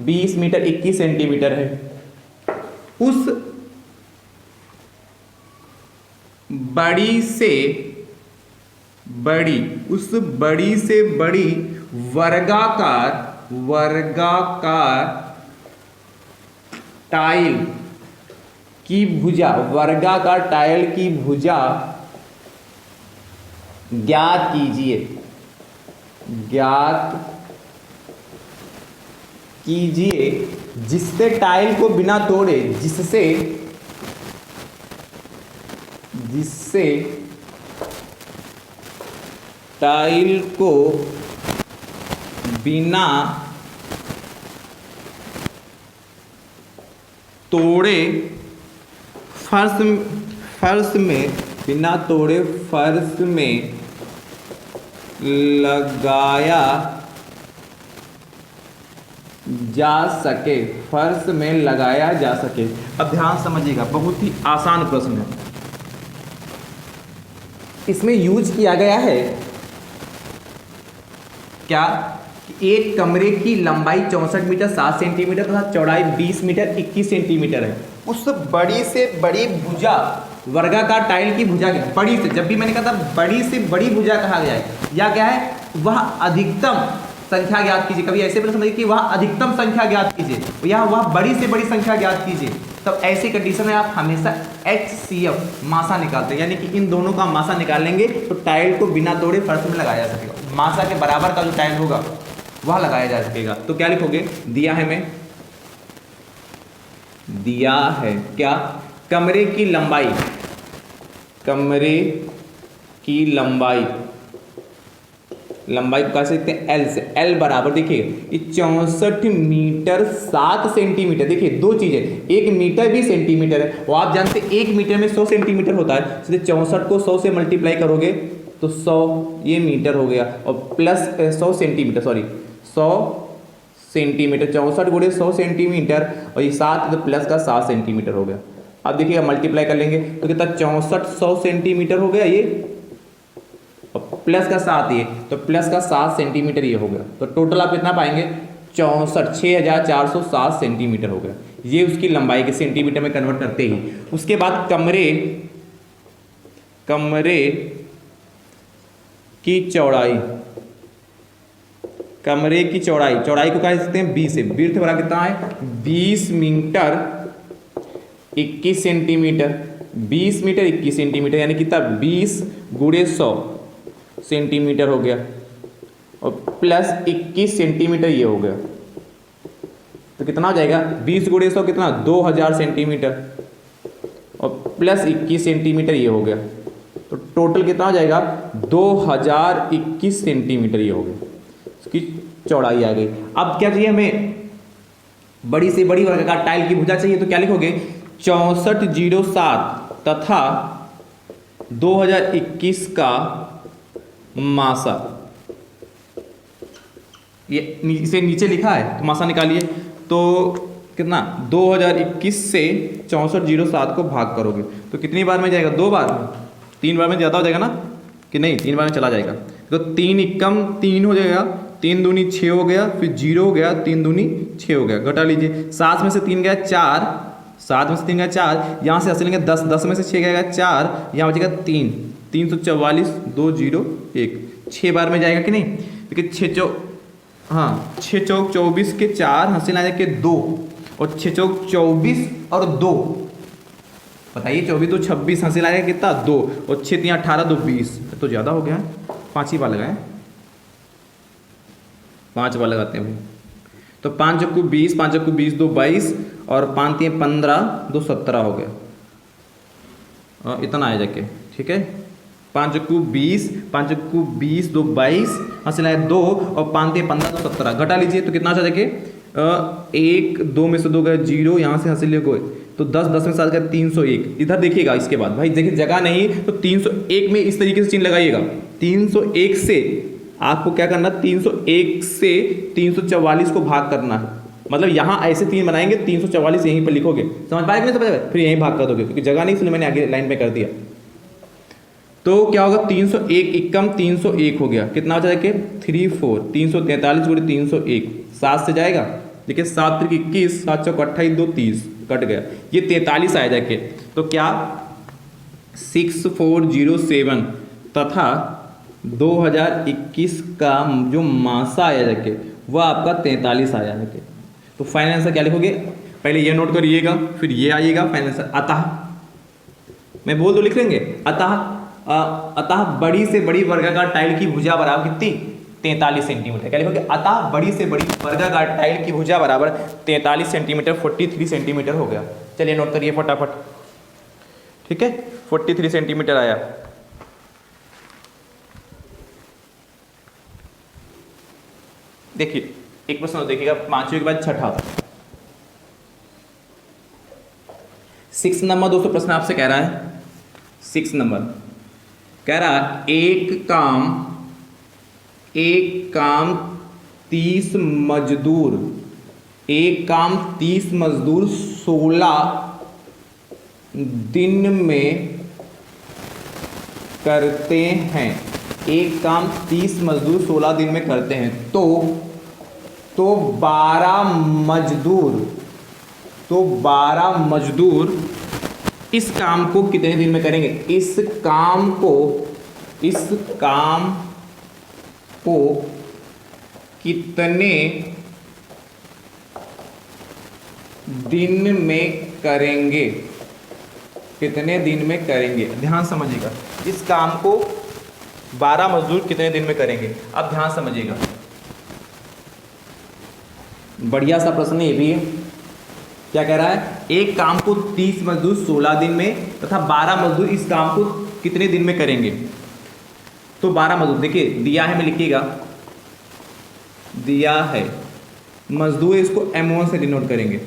20 मीटर 21 सेंटीमीटर है। उस बड़ी से बड़ी वर्गाकार टाइल की भुजा ज्ञात कीजिए जिससे टाइल को बिना तोड़े, जिससे टाइल को बिना तोड़े फर्श में लगाया जा सके। अब ध्यान समझिएगा, बहुत ही आसान प्रश्न है। इसमें यूज किया गया है क्या, एक कमरे की लंबाई 64 मीटर 7 सेंटीमीटर तथा चौड़ाई 20 मीटर 21 सेंटीमीटर है। उस बड़ी से बड़ी भुजा, वर्गाकार टाइल की भुजा, बड़ी से, जब भी मैंने कहा था बड़ी से बड़ी भुजा कहा गया है, या क्या है, वह अधिकतम संख्या ज्ञात कीजिए। कभी ऐसे प्रश्न समझिए कि वह अधिकतम संख्या ज्ञात कीजिए, या वह बड़ी से बड़ी संख्या ज्ञात कीजिए। तब ऐसी कंडीशन में आप हमेशा HCF मासा निकालते हैं, यानी कि इन दोनों का मासा निकाल लेंगे तो टाइल को बिना तोड़े फर्श में लगाया जा सकेगा। मासा के बराबर का जो टाइल होगा वह लगाया जा सकेगा। तो क्या लिखोगे, दिया है मैं, दिया है क्या, कमरे की लंबाई को कह सकते हैं L से। L बराबर देखिए, ये 64 मीटर 7 सेंटीमीटर। देखिए दो चीजें, एक मीटर भी सेंटीमीटर है, वो आप जानते हैं 1 मीटर में 100 सेंटीमीटर होता है। इसलिए 64 को 100 से मल्टीप्लाई करोगे तो 100 ये मीटर हो गया, और प्लस 100 सेंटीमीटर, सॉरी 100 सेंटीमीटर, 64 गुणे 100 सेंटीमीटर, और ये 7 तो प्लस का 7 सेंटीमीटर हो गया। अब देखिएगा मल्टीप्लाई कर लेंगे तो कितना, 64 100 सेंटीमीटर हो गया ये, और प्लस का 7 ये, तो प्लस का 7 सेंटीमीटर ये हो गया। तो टोटल आप कितना पाएंगे, 64,407 सेंटीमीटर हो गया। ये उसकी लंबाई के सेंटीमीटर में कन्वर्ट करते ही। उसके बाद कमरे की चौड़ाई, चौड़ाई को कह सकते हैं 20 से, विड्थ बड़ा कितना है 20 मीटर 21 सेंटीमीटर, 20 मीटर 21 सेंटीमीटर, यानी कितना 20 गुणे 100 सेंटीमीटर हो गया, और प्लस 21 सेंटीमीटर ये हो गया। तो कितना हो जाएगा, 20 गुणे 100 कितना, 2000 सेंटीमीटर, और प्लस 21 सेंटीमीटर ये हो गया। तो टोटल कितना हो जाएगा, 2021 सेंटीमीटर ये हो गया, इसकी चौड़ाई आ गई। अब क्या चाहिए हमें, बड़ी से बड़ी वर्गाकार टाइल की भुजा चाहिए। तो क्या लिखोगे, 6407 तथा 2021 का मासा, ये इसे नीचे लिखा है तो मासा निकालिए। तो कितना, 2021 से 6407 को भाग करोगे तो कितनी बार में जाएगा, 2 बार, 3 बार में ज़्यादा हो जाएगा ना, कि नहीं 3 बार में चला जाएगा। तो 3 एकम 3 हो जाएगा, 3 दूनी 6 हो गया, फिर 0 हो गया, 3 दूनी 6 हो गया, घटा लीजिए। 7 में से 3 गया 4, 7 में से 3 गया 4, यहाँ से ऐसे लेंगे 10, 10 में से 6 गया 4, यहाँ बचेगा 3, 344, 2 0 1, 6 बार में जाएगा कि नहीं। देखिए 6 चौक 24 के 4 हासिल आ जाएंगे 2, और 6 चौक 24 और 2, बताइए 24 तो 26 हासिल आएगा कितना 2, और 6 3 18 2 20, तो ज़्यादा हो गया है, 5 ही बार लगाएं। 5 बार लगाते हैं भाई। तो 5 चक्कू 20, 5 चक्कू 20, 2 22 और 5 3 15, 2 17 हो गया। इतना आया जाके, ठीक है। 5 चक्कू 20, 5 चक्कू 20, 2 22, हासिल आया 2 और 5 3 15, 2 17 घटा लीजिए तो कितना आ जाके 1 2 में से 2 गए 0, यहाँ से हासिल गए तो 10 10 में 7 गए 301। इधर देखिएगा, इसके बाद भाई देखिए जगह नहीं तो 301 में इस तरीके से चिन्ह लगाइएगा। 301 से आपको क्या करना, 301 से 344 को भाग करना है। मतलब यहाँ ऐसे 3 बनाएंगे, 344 यहीं पर लिखोगे, समझ पाएंगे नहीं, समझ पाए, फिर यहीं भाग कर दोगे क्योंकि जगह नहीं, इसलिए मैंने आगे लाइन पे कर दिया। तो क्या होगा, 301 एकम 301 हो गया, कितना बचा जाके 3 4, 343 गुणे 301, 7 से जाएगा, देखिए 7 3 21, 7 चौक 28, 2 30 कट गया, ये 43 आया जाके। तो क्या 6407 तथा 2021 का जो मासा आया जाके वह आपका 43 आया जाके। तो फाइनल आंसर क्या लिखोगे, पहले ये नोट करिएगा, फिर ये आइएगा फाइनल आंसर। अतः मैं बोल दो, लिख लेंगे, अतः बड़ी से बड़ी वर्गाकार टाइल की भुजा बराबर कितनी, 43 सेंटीमीटर। क्या लिखोगे, अतः बड़ी से बड़ी वर्गाकार टाइल की भुजा बराबर 43 सेंटीमीटर, 43 सेंटीमीटर हो गया। चलिए नोट करिए फटाफट, ठीक है, 43 सेंटीमीटर आया। देखिए एक प्रश्न देखिएगा, 5वें के बाद छठा 6 नंबर दोस्तों प्रश्न आपसे कह रहा है, 6 नंबर कह रहा है एक काम 30 मजदूर, एक काम 30 मजदूर 16 दिन में करते हैं। एक काम 30 मजदूर 16 दिन में करते हैं, तो 12 मजदूर इस काम को कितने दिन में करेंगे। इस काम को कितने दिन में करेंगे, कितने दिन में करेंगे, ध्यान समझिएगा। इस काम को 12 मजदूर कितने दिन में करेंगे, अब ध्यान समझिएगा, बढ़िया सा प्रश्न ये भी है। क्या कह रहा है, एक काम को 30 मजदूर 16 दिन में तथा 12 मजदूर इस काम को कितने दिन में करेंगे। तो 12 मजदूर देखिए दिया है, मैं लिखिएगा, दिया है मजदूर, इसको M1 से डिनोट करेंगे,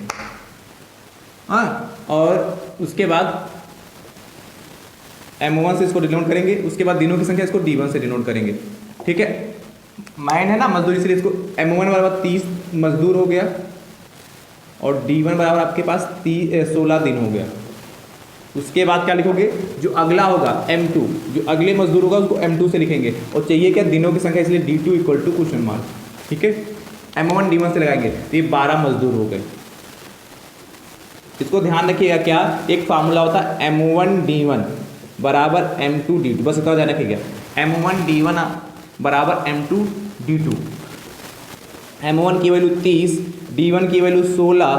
हाँ, और उसके बाद M1 से इसको डिनोट करेंगे, उसके बाद दिनों की संख्या इसको D1 से डिनोट करेंगे, ठीक है। माइन है ना मजदूर, इसलिए इसको M1 बराबर 30 मजदूर हो गया और D1 बराबर आपके पास 16 दिन हो गया। उसके बाद क्या लिखोगे, जो अगला होगा M2, जो अगले मजदूर होगा उसको M2 से लिखेंगे, और चाहिए क्या, दिनों की संख्या, इसलिए D2 equal to question mark, ठीक है। M1 D1 से लगाएंगे तो ये 12 मजदूर हो गए। इसको ध्यान रखिएगा, क्या एक फार्मूला होता है M1 D1 बराबर M2 D2, बस इतना ध्यान रखिएगा, M1 D1 बराबर M2 D2। M1 की वैल्यू 30, D1 की वैल्यू 16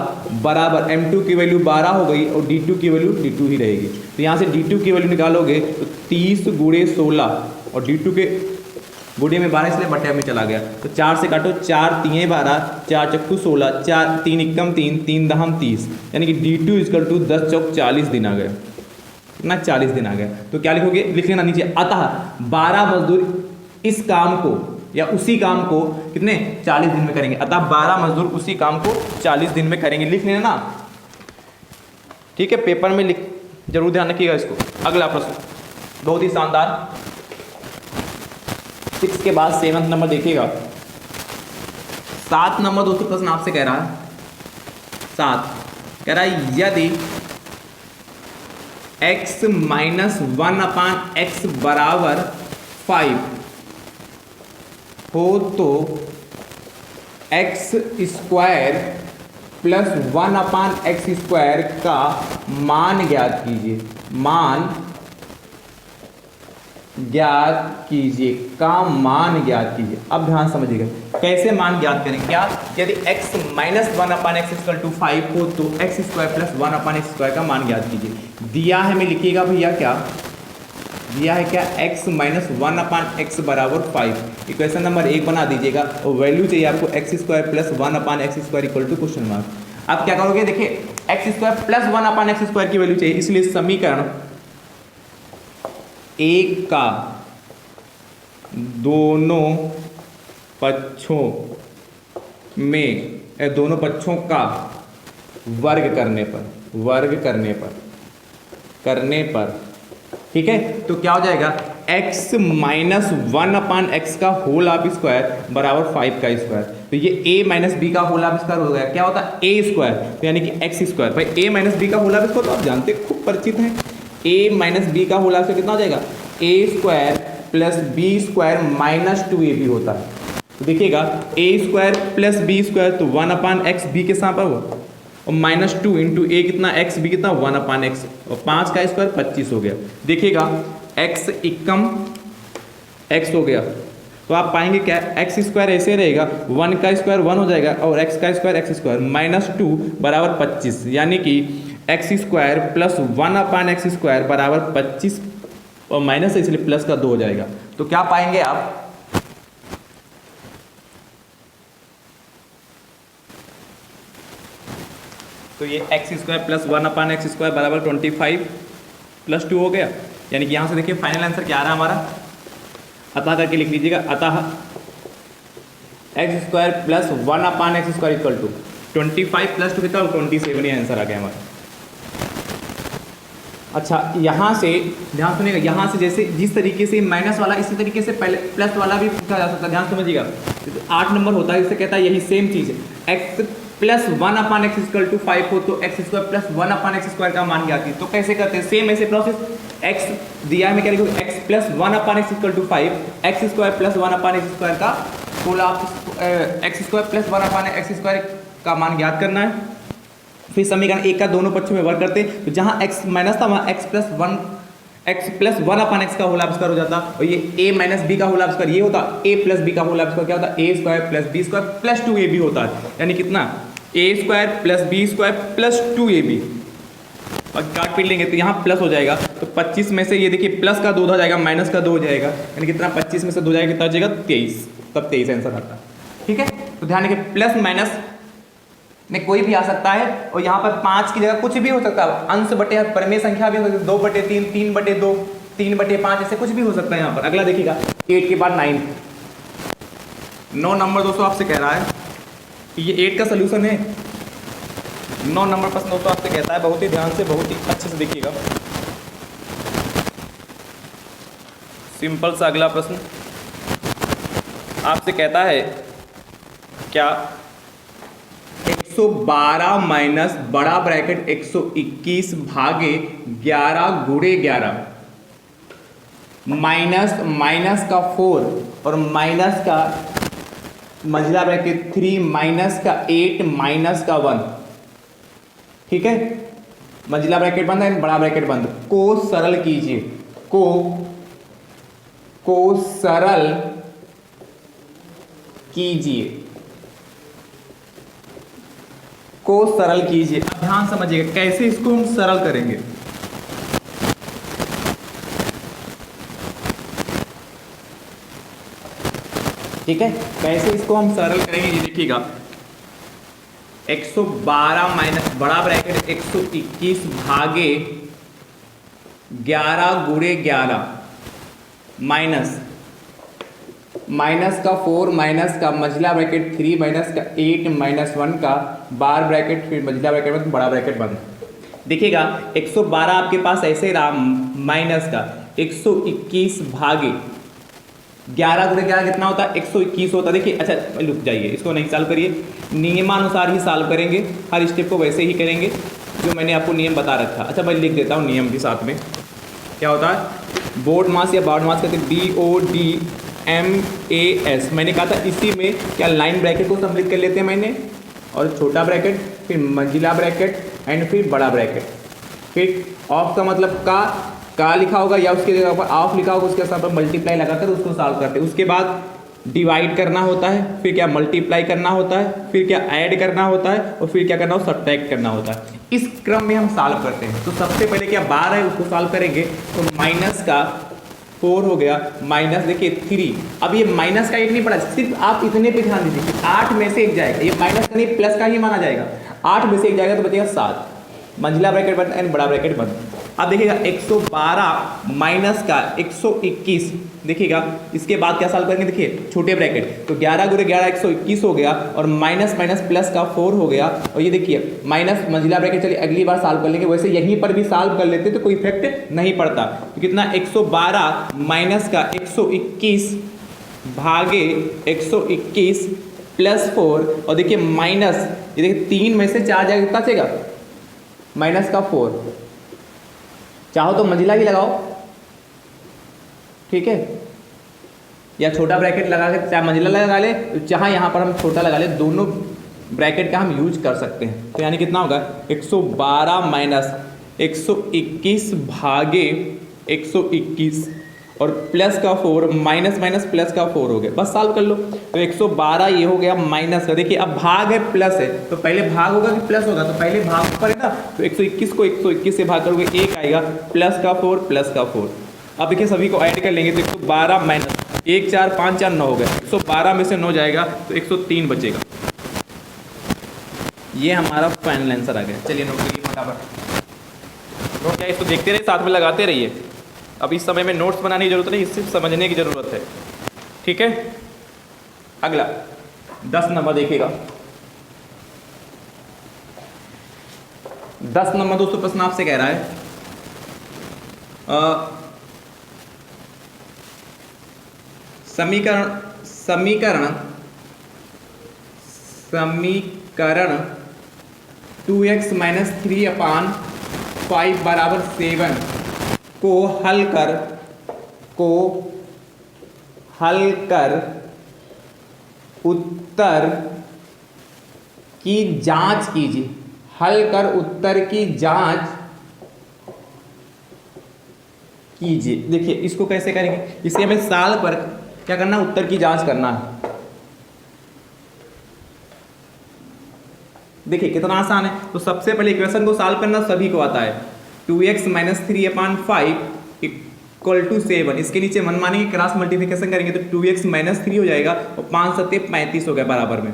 बराबर M2 की वैल्यू 12 हो गई और D2 की वैल्यू D2 ही रहेगी। तो यहाँ से D2 की वैल्यू निकालोगे तो 30 गुणे 16 और D2 के गुणे में 12 इसलिए बटे में चला गया, तो 4 से काटो, 4 3 12, 4 चक्कू 16, 4 3 एकम 3, 3 दहम 30, यानी कि D2 इक्वल टू 10 चौक 40 दिन आ गया, कितना 40 दिन आ गया। तो क्या लिखोगे, लिख लेना नीचे, अतः 12 मजदूर इस काम को या उसी काम को कितने 40 दिन में करेंगे, अतः 12 मजदूर उसी काम को 40 दिन में करेंगे, लिख लेना ना, ठीक है, पेपर में लिख, जरूर ध्यान रखिएगा इसको। अगला प्रश्न बहुत ही शानदार, 6 के बाद 7 नंबर देखिएगा। 7 नंबर दोस्तों प्रश्न आपसे कह रहा है, 7 कह रहा है यदि x माइनस 1/x बराबर 5 हो तो x square plus 1/x square का मान ज्ञात कीजिए, मान ज्ञात कीजिए, का मान ज्ञात कीजिए। अब ध्यान समझिएगा, कैसे मान ज्ञात करें, क्या यदि x minus 1/x equal to 5 हो तो x square plus 1/x square का मान ज्ञात कीजिए। दिया है, मैं लिखिएगा भैया क्या, दिया है क्या, x माइनस 1/x बराबर 5। इक्वेशन नंबर 1 बना दीजिएगा और वैल्यू चाहिए आपको x² plus 1/x² equal to question mark. आप क्या करोगे, देखिए x² प्लस 1/x² की वैल्यू चाहिए, इसलिए समीकरण एक का दोनों पक्षों में दोनों पक्षों का वर्ग करने पर ठीक है, तो क्या हो जाएगा, x माइनस 1/x का होल ऑफ स्क्वायर बराबर 5 का स्क्वायर। तो ये a माइनस बी का होल ऑफ स्क्वायर हो गया, क्या होता है a स्क्वायर, तो यानी कि x²। भाई a माइनस बी का होल ऑफ स्क्वायर तो आप जानते खूब परिचित हैं, a माइनस बी का होल ऑफ स्क्वायर कितना हो जाएगा, a² plus b² minus 2ab होता है। तो देखिएगा a² प्लस b² तो 1/x b के साथ हो, और माइनस 2 इंटू ए कितना, x b कितना 1/x, और 5 का स्क्वायर 25 हो गया। देखिएगा x एकम x हो गया, तो आप पाएंगे क्या, x² ऐसे रहेगा, 1 का स्क्वायर 1 हो जाएगा और x का स्क्वायर x² माइनस 2 बराबर 25, यानी कि x² प्लस 1/x² बराबर 25, और माइनस है इसलिए प्लस का 2 हो जाएगा। तो क्या पाएंगे आप, तो ये x² प्लस 1/x² बराबर 25 प्लस 2 हो गया, यानी कि यहाँ से देखिए फाइनल आंसर क्या आ रहा है हमारा, अतः करके लिख लीजिएगा, अतः x² plus 1/x² equal to 25 plus 2 कितना 27, ये आंसर आ गया हमारा। अच्छा यहाँ से ध्यान सुनिएगा, यहाँ से जैसे जिस तरीके से माइनस वाला इसी तरीके से पहले प्लस वाला भी पूछा जा सकता है, ध्यान समझिएगा। तो 8 नंबर होता है, इससे कहता है यही सेम चीज़ है, x plus 1/x equal to 5 हो तो x² प्लस 1/x² का मान ज्ञात कीजिए। तो कैसे करते हैं, सेम ऐसे प्रोसेस, x दिया है मैं क्या लिखूँ, x plus 1/x equal to 5, x² plus 1/x² का whole of x² plus 1/x² का मान ज्ञात करना है। फिर समीकरण एक का दोनों पक्षों में वर्ग करते हैं, तो जहाँ x माइनस था वहाँ x प्लस 1/x का होल ऑफ स्क्वायर हो जाता, और ये a माइनस बी का होल ऑफ स्क्वायर ये होता, a प्लस बी का होल ऑफ स्क्वायर क्या होता, a² plus b² plus 2ab होता है, यानी कितना a² plus b² plus 2ab, और काट पीट लेंगे तो यहाँ प्लस हो जाएगा, तो 25 में से ये देखिए प्लस का 2 हो जाएगा, माइनस का 2 हो जाएगा, यानी कितना 25 में से 2 हो जाएगा, कितना हो जाएगा 23, तब 23 आंसर आता है। ठीक है, तो ध्यान रखिए प्लस माइनस में कोई भी आ सकता है, और यहाँ पर 5 की जगह कुछ भी हो सकता है, अंश बटे परमेय संख्या भी हो सकती है, 2/3, 3/2, 3/5 ऐसे कुछ भी हो सकता है यहाँ पर। अगला देखिएगा 8 के बाद 9 नंबर दोस्तों आपसे कह रहा है कि ये 8 का सोल्यूशन है। 9 नंबर प्रश्न दोस्तों आपसे कहता है, बहुत ही ध्यान से बहुत ही अच्छे से देखिएगा, सिंपल सा अगला प्रश्न आपसे कहता है क्या, 112 माइनस बड़ा ब्रैकेट 121 भागे 11 गुणे 11 माइनस का 4 और माइनस का मंझला ब्रैकेट 3 माइनस का 8 माइनस का 1, ठीक है, मंझला ब्रैकेट बंद है, बड़ा ब्रैकेट बंद, को सरल कीजिए, को सरल कीजिए, को सरल कीजिए। अब ध्यान समझिएगा कैसे इसको हम सरल करेंगे। ठीक है, कैसे इसको हम सरल करेंगे ये देखिएगा, 112 माइनस बड़ा ब्रैकेट 121 भागे 11 गुणे 11 माइनस का 4 माइनस का मंझला ब्रैकेट 3 माइनस का 8 माइनस 1 का बार ब्रैकेट, फिर मंझला ब्रैकेट में बड़ा ब्रैकेट बंद। देखिएगा 112 आपके पास ऐसे रहा, माइनस का 121 भागे 11 गुणे 11 कितना होता है 121 होता है। देखिए अच्छा रुक जाइए, इसको नहीं सॉल्व करिए, नियमानुसार ही सॉल्व करेंगे, हर स्टेप को वैसे ही करेंगे जो मैंने आपको नियम बता रखा। अच्छा मैं लिख देता हूँ नियम भी साथ में, क्या होता है बोर्ड मास या बाउंड मास कहते हैं BODMAS। मैंने कहा था इसी में क्या लाइन ब्रैकेट को सम्मिलित कर लेते हैं मैंने, और छोटा ब्रैकेट फिर मंझला ब्रैकेट एंड फिर बड़ा ब्रैकेट, फिर ऑफ का मतलब का लिखा होगा या उसके जगह पर ऑफ लिखा होगा, उसके साथ पर मल्टीप्लाई लगाकर उसको सॉल्व करते हैं। उसके बाद डिवाइड करना होता है, फिर क्या मल्टीप्लाई करना होता है, फिर क्या ऐड करना होता है, और फिर क्या करना हो सब्ट्रैक्ट करना होता है। इस क्रम में हम सॉल्व करते हैं। तो सबसे पहले क्या बार है उसको सॉल्व करेंगे, तो माइनस का 4 हो गया, माइनस देखिए 3। अब ये माइनस का एक नहीं पड़ा, सिर्फ आप इतने पे ध्यान दीजिए कि 8 में से एक जाएगा, ये माइनस का नहीं प्लस का ही माना जाएगा। 8 में से एक जाएगा तो बचेगा 7, मंझला ब्रैकेट बंद एंड बड़ा ब्रैकेट बंद। अब देखिएगा 112 माइनस का 121, देखिएगा इसके बाद क्या सॉल्व करेंगे, देखिए छोटे ब्रैकेट, तो 11 गुणे 11 121 हो गया, और माइनस माइनस प्लस का 4 हो गया, और ये देखिए माइनस मंझला ब्रैकेट, चलिए अगली बार सॉल्व कर लेंगे, वैसे यहीं पर भी सॉल्व कर लेते तो कोई इफेक्ट नहीं पड़ता। तो कितना 112 माइनस का 121 भागे 121 प्लस 4, और देखिए माइनस, ये देखिए 3 में से 4 जाएगा, कितना बचेगा माइनस का 4। चाहो तो मंझला भी लगाओ, ठीक है, या छोटा ब्रैकेट लगा के चाहे मंझला लगा ले, चाहे यहाँ पर हम छोटा लगा ले, दोनों ब्रैकेट का हम यूज कर सकते हैं। तो यानी कितना होगा 112 माइनस 121 भागे 121 और प्लस का 4, माइनस माइनस प्लस का 4 हो गया, बस सॉल्व कर लो। तो 112 ये हो गया माइनस का, देखिए अब भाग है प्लस है, तो पहले भाग होगा कि प्लस होगा, तो पहले भाग पर है ना, तो 121 को 121 से भाग करोगे 1 आएगा, प्लस का 4 प्लस का 4। अब देखिए सभी को ऐड कर लेंगे तो 112 माइनस 1 4 5 4 9 हो गया, 112 में से 9 जाएगा तो 103 बचेगा। ये हमारा फाइनल आंसर आ गया। चलिए नोट करिए फटाफट, नोट क्या इसको देखते रहिए, साथ में लगाते रहिए। अब इस समय में नोट्स बनाने की जरूरत नहीं, सिर्फ समझने की जरूरत है, ठीक है। अगला 10 नंबर देखिएगा। 10 नंबर दोस्तों प्रश्न आपसे कह रहा है समीकरण 2x माइनस 3/5 बराबर 7 को हल कर उत्तर की जांच कीजिए। हल कर उत्तर की जांच कीजिए। देखिए इसको कैसे करेंगे, इसे हमें साल पर क्या करना है, उत्तर की जांच करना है। देखिए कितना आसान है। तो सबसे पहले इक्वेशन को सॉल्व करना सभी को आता है। 2x माइनस 3/5 इक्वल टू 7, इसके नीचे मनमानी की क्रॉस मल्टीप्लिकेशन करेंगे तो 2x माइनस 3 हो जाएगा और 5 7 35 हो गया बराबर में,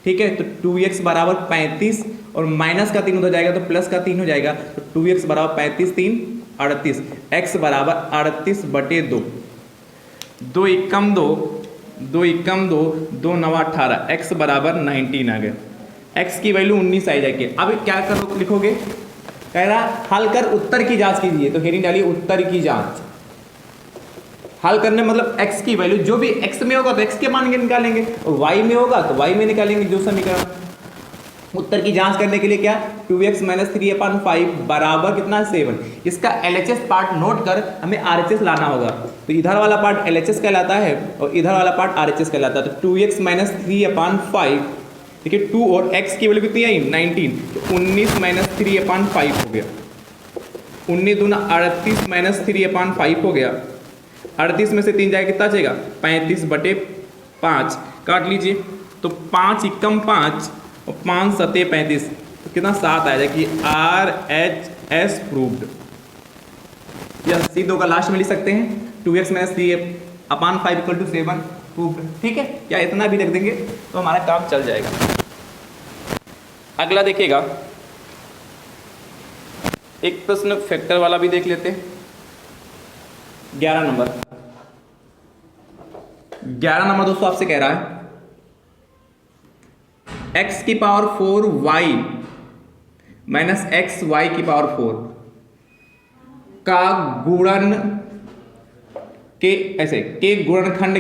ठीक है। तो 2x बराबर 35 और माइनस का 3 हो जाएगा तो प्लस का 3 हो जाएगा, तो 2x बराबर 35 3 38, x बराबर 38/2, 2 एकम 2 2 एकम 2 2 9 18, x बराबर 19 आ गया। x की वैल्यू 19 आ जाएगी। अब क्या करो लिखोगे, कह रहा हल कर उत्तर की जांच कीजिए, तो हेडिंग डालिए उत्तर की जांच। हल करने मतलब x की वैल्यू, जो भी x में होगा तो x के मान के निकालेंगे, और y में होगा तो y में निकालेंगे जो समीकरण। उत्तर की जांच करने के लिए क्या, 2x माइनस 3/5 बराबर कितना 7। इसका LHS पार्ट नोट कर हमें RHS लाना होगा। तो इधर वाला पार्ट LHS कहलाता है और इधर वाला पार्ट RHS कहलाता है। तो 2x माइनस 3/5, देखिए 2 और x की वैल्यू कितनी आई 19, तो 19 माइनस 3/5 हो गया। 19 दूना 38 माइनस 3/5 हो गया। 38 में से 3 जाएगा कितना बचेगा 35/5, काट लीजिए। तो 5 एकम 5 और 5 7 35, तो कितना 7 आएगा कि RHS प्रूव्ड। या C2 का लास्ट में लिख सकते हैं 2x minus 3/5 equal to 7 proved, ठीक है। या इतना भी रख देंगे तो हमारा काम चल जाएगा। अगला देखिएगा, एक प्रश्न फैक्टर वाला भी देख लेते हैं। 11 नंबर दोस्तों आपसे कह रहा है x की power 4 y minus x y की पावर 4 का गुणन के ऐसे के गुणनखंड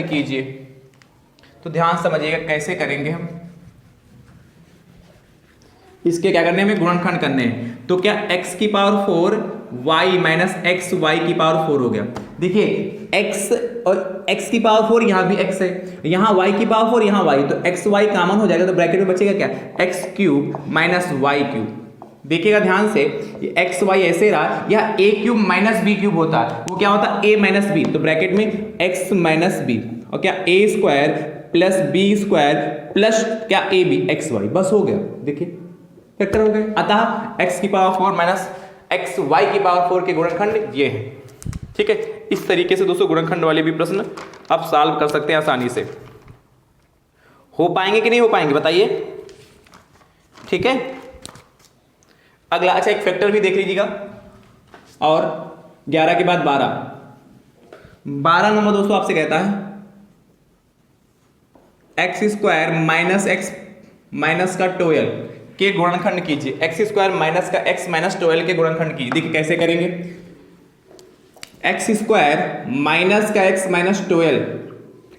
कीजिए। तो ध्यान समझिएगा कैसे करेंगे हम इसके, क्या करने में गुणनखंड करने हैं। तो क्या x की power 4 y minus x y की पावर 4 हो गया। देखिए x और x की पावर 4, यहाँ भी x है, यहाँ y की पावर 4, यहाँ y, तो x y कॉमन हो जाएगा तो ब्रैकेट में बचेगा क्या x cube minus y cube. देखिएगा ध्यान से, ये एक्स वाई ऐसे रहा, यह a cube minus b cube होता है, वो क्या होता है a माइनस बी, तो ब्रैकेट में x माइनस बी, और क्या a square plus b square plus क्या ए बी एक्स वाई, बस हो गया। देखिए फैक्टर हो गए। अतः x की पावर 4 माइनस एक्स वाई की पावर 4 के गुणनखंड ये है। ठीक है, इस तरीके से दोस्तों गुणनखंड वाले भी प्रश्न आप सॉल्व कर सकते हैं आसानी से। हो पाएंगे कि नहीं हो पाएंगे बताइए। ठीक है, अगला अच्छा एक फैक्टर भी देख लीजिएगा। और 11 के बाद 12 नंबर दोस्तों आपसे कहता है x square minus x minus का 12 के गुणनखंड कीजिए। एक्स स्क्वायर माइनस का एक्स माइनस 12 के गुणनखंड कीजिए। देखिए कैसे करेंगे। एक्स स्क्वायर माइनस का एक्स माइनस 12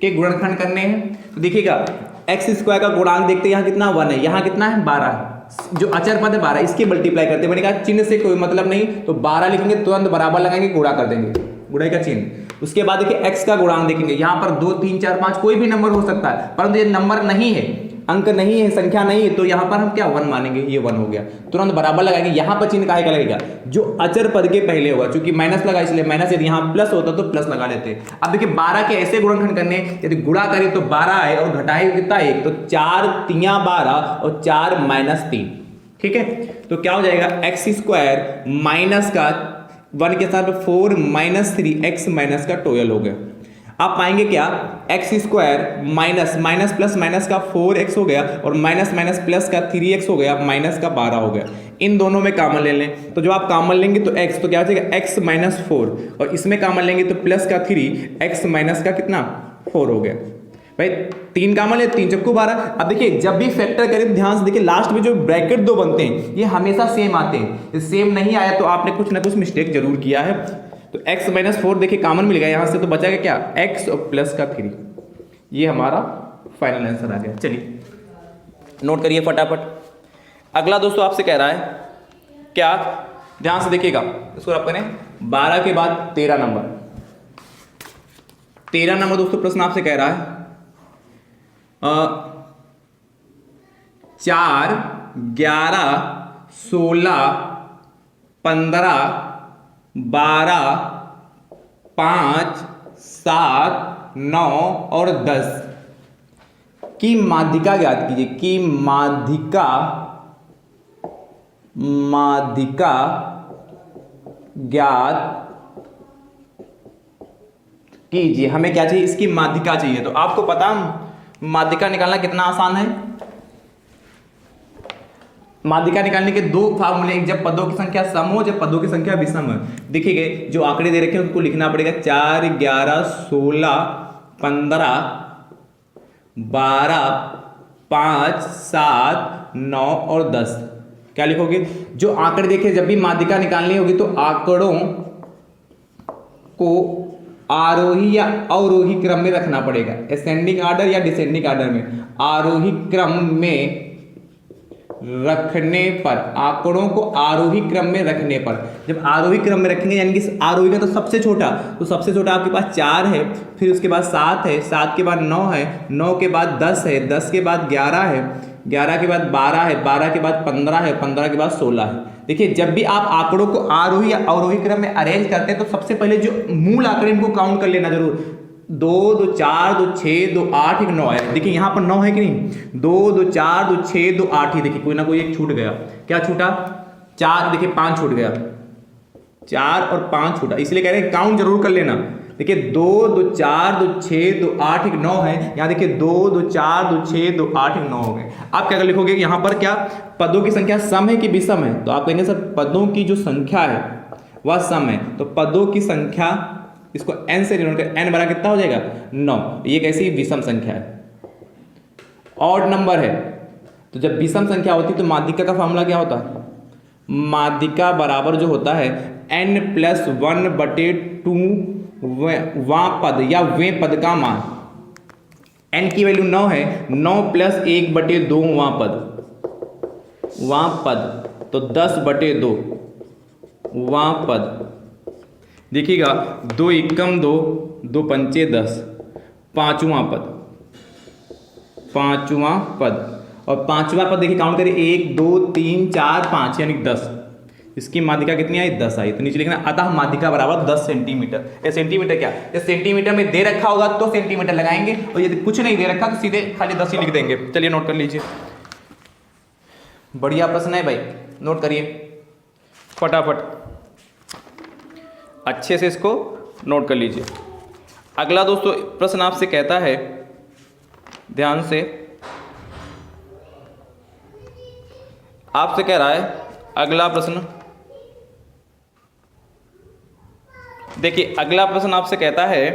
के गुणनखंड करने हैं। तो देखिएगा एक्स स्क्वायर का गुणांक देखते हैं, यहाँ कितना 1 है, यहाँ कितना है 12 है। जो अचर पद है 12, इसकी मल्टीप्लाई करते हैं। मैंने कहा चिन्ह से कोई मतलब नहीं, तो 12 लिखेंगे तुरंत बराबर लगाएंगे, गुणा कर देंगे, गुणाई का चिन्ह। उसके बाद देखिए x का गुणांक देखेंगे। यहाँ पर 2 3 4 5 कोई भी नंबर हो सकता है, परंतु ये नंबर नहीं है, अंक नहीं है, संख्या नहीं है, तो यहाँ पर हम क्या 1 मानेंगे। ये 1 हो गया, तुरंत बराबर लगाएंगे। यहाँ पर चिन्ह काहे का लगेगा, जो अचर पद के पहले होगा, क्योंकि माइनस लगा इसलिए माइनस, यदि यहाँ प्लस होता तो प्लस लगा लेते। अब देखिए 12 के ऐसे गुणनखंड करने, यदि गुणा करें तो 12 है और घटाए कितना 1, तो 4 3 12 और 4 माइनस 3। ठीक है, तो क्या हो जाएगा एक्स स्क्वायर माइनस का 1 के साथ 4 माइनस 3 एक्स माइनस का 12 हो गया। आप पाएंगे क्या x square minus minus plus minus का 4x हो गया और माइनस माइनस प्लस का 3x हो गया, माइनस का 12 हो गया। इन दोनों में कॉमन ले लें, तो जब आप कॉमन लेंगे तो x, तो क्या हो जाएगा x माइनस 4, और इसमें कॉमन लेंगे तो प्लस का 3 x माइनस का कितना 4 हो गया। भाई 3 कॉमन ले, 3 चक्कू 12। अब देखिए जब भी फैक्टर करें ध्यान से देखिए, लास्ट में जो ब्रैकेट 2 बनते हैं ये हमेशा सेम आते हैं। सेम नहीं आया तो आपने कुछ ना कुछ मिस्टेक जरूर किया है। तो x माइनस 4 देखिए कॉमन मिल गया यहाँ से, तो बचाएगा क्या x और प्लस का 3। ये हमारा फाइनल आंसर आ गया। चलिए नोट करिए फटाफट। अगला दोस्तों आपसे कह रहा है क्या, ध्यान से देखिएगा, इसको आप करें 12 के बाद 13 नंबर। 13 नंबर दोस्तों प्रश्न आपसे कह रहा है 4 11 16 15 12 5 7 9 और 10 की माध्यिका ज्ञात कीजिए। की माध्यिका ज्ञात कीजिए। हमें क्या चाहिए, इसकी माध्यिका चाहिए। तो आपको पता माध्यिका निकालना कितना आसान है। माध्यिका निकालने के 2 फार्मूले, जब पदों की संख्या सम हो, जब पदों की संख्या विषम है। देखिए जो आंकड़े दे रखे हैं उनको लिखना पड़ेगा। 4 11 16 15 12 5 7 9 और 10। क्या लिखोगे, जो आंकड़े देखे जब भी माध्यिका निकालनी होगी तो आंकड़ों को आरोही या अवरोही क्रम में रखना पड़ेगा। असेंडिंग ऑर्डर या डिसेंडिंग ऑर्डर में, आरोही क्रम में रखने पर, आंकड़ों को आरोही क्रम में रखने पर, जब आरोही क्रम में रखेंगे यानी कि आरोही का तो सबसे छोटा, तो सबसे छोटा आपके पास 4 है, फिर उसके बाद 7 है, 7 के बाद 9 है, 9 के बाद 10 है, 10 के बाद 11 है, 11 के बाद 12 है, 12 के बाद 15 है, 15 के बाद 16 है। देखिए जब भी आप आंकड़ों को आरोही या अवरोही क्रम में अरेंज करते हैं तो सबसे पहले जो मूल आंकड़े इनको काउंट कर लेना जरूर। 2 2 4 2 6 2 8 1 9 है। देखिए यहाँ पर 9 है कि नहीं, 2 2 4 2 6 2 8 ही। देखिए कोई ना कोई एक छूट गया। क्या छूटा, 4, देखिए 5 छूट गया, 4 और 5 छूटा, इसलिए कह रहे हैं काउंट जरूर कर लेना। देखिए 2 2 4 2 6 2 8 1 9 है। यहाँ देखिए 2 2 4 2 6 2 8 1 9 हो गए। आप क्या लिखोगे, यहाँ पर क्या पदों की संख्या सम है कि विषम है, तो आप कहेंगे सर पदों की जो संख्या है वह सम है, तो पदों की संख्या इसको n से डिनोट कर, n बड़ा कितना हो जाएगा 9। ये कैसी विषम संख्या है, ऑड नंबर है। तो जब विषम संख्या होती है तो माध्यिका का फॉर्मूला क्या होता है, माध्यिका बराबर जो होता है n + 1/2 वां पद या वे पद का मान। n की वैल्यू 9 है, 9 + 1/2 वां पद, तो 10/2 वां पद। देखिएगा 2 एकम 2 2 पंचे 10, पांचवा पद, और पांचवा पद देखिए काउंट करिए 1 2 3 4 5 यानी 10। इसकी माध्यिका कितनी आई 10 आई, तो नीचे लिखना अतः माध्यिका बराबर 10 सेंटीमीटर। ये सेंटीमीटर क्या, ये सेंटीमीटर में दे रखा होगा तो सेंटीमीटर लगाएंगे, और यदि कुछ नहीं दे रखा तो सीधे खाली 10 ही लिख देंगे। चलिए नोट कर लीजिए, बढ़िया प्रश्न है भाई, नोट करिए फटाफट, अच्छे से इसको नोट कर लीजिए। अगला दोस्तों प्रश्न आपसे कहता है, ध्यान से, आपसे कह रहा है अगला प्रश्न, देखिए अगला प्रश्न आपसे कहता है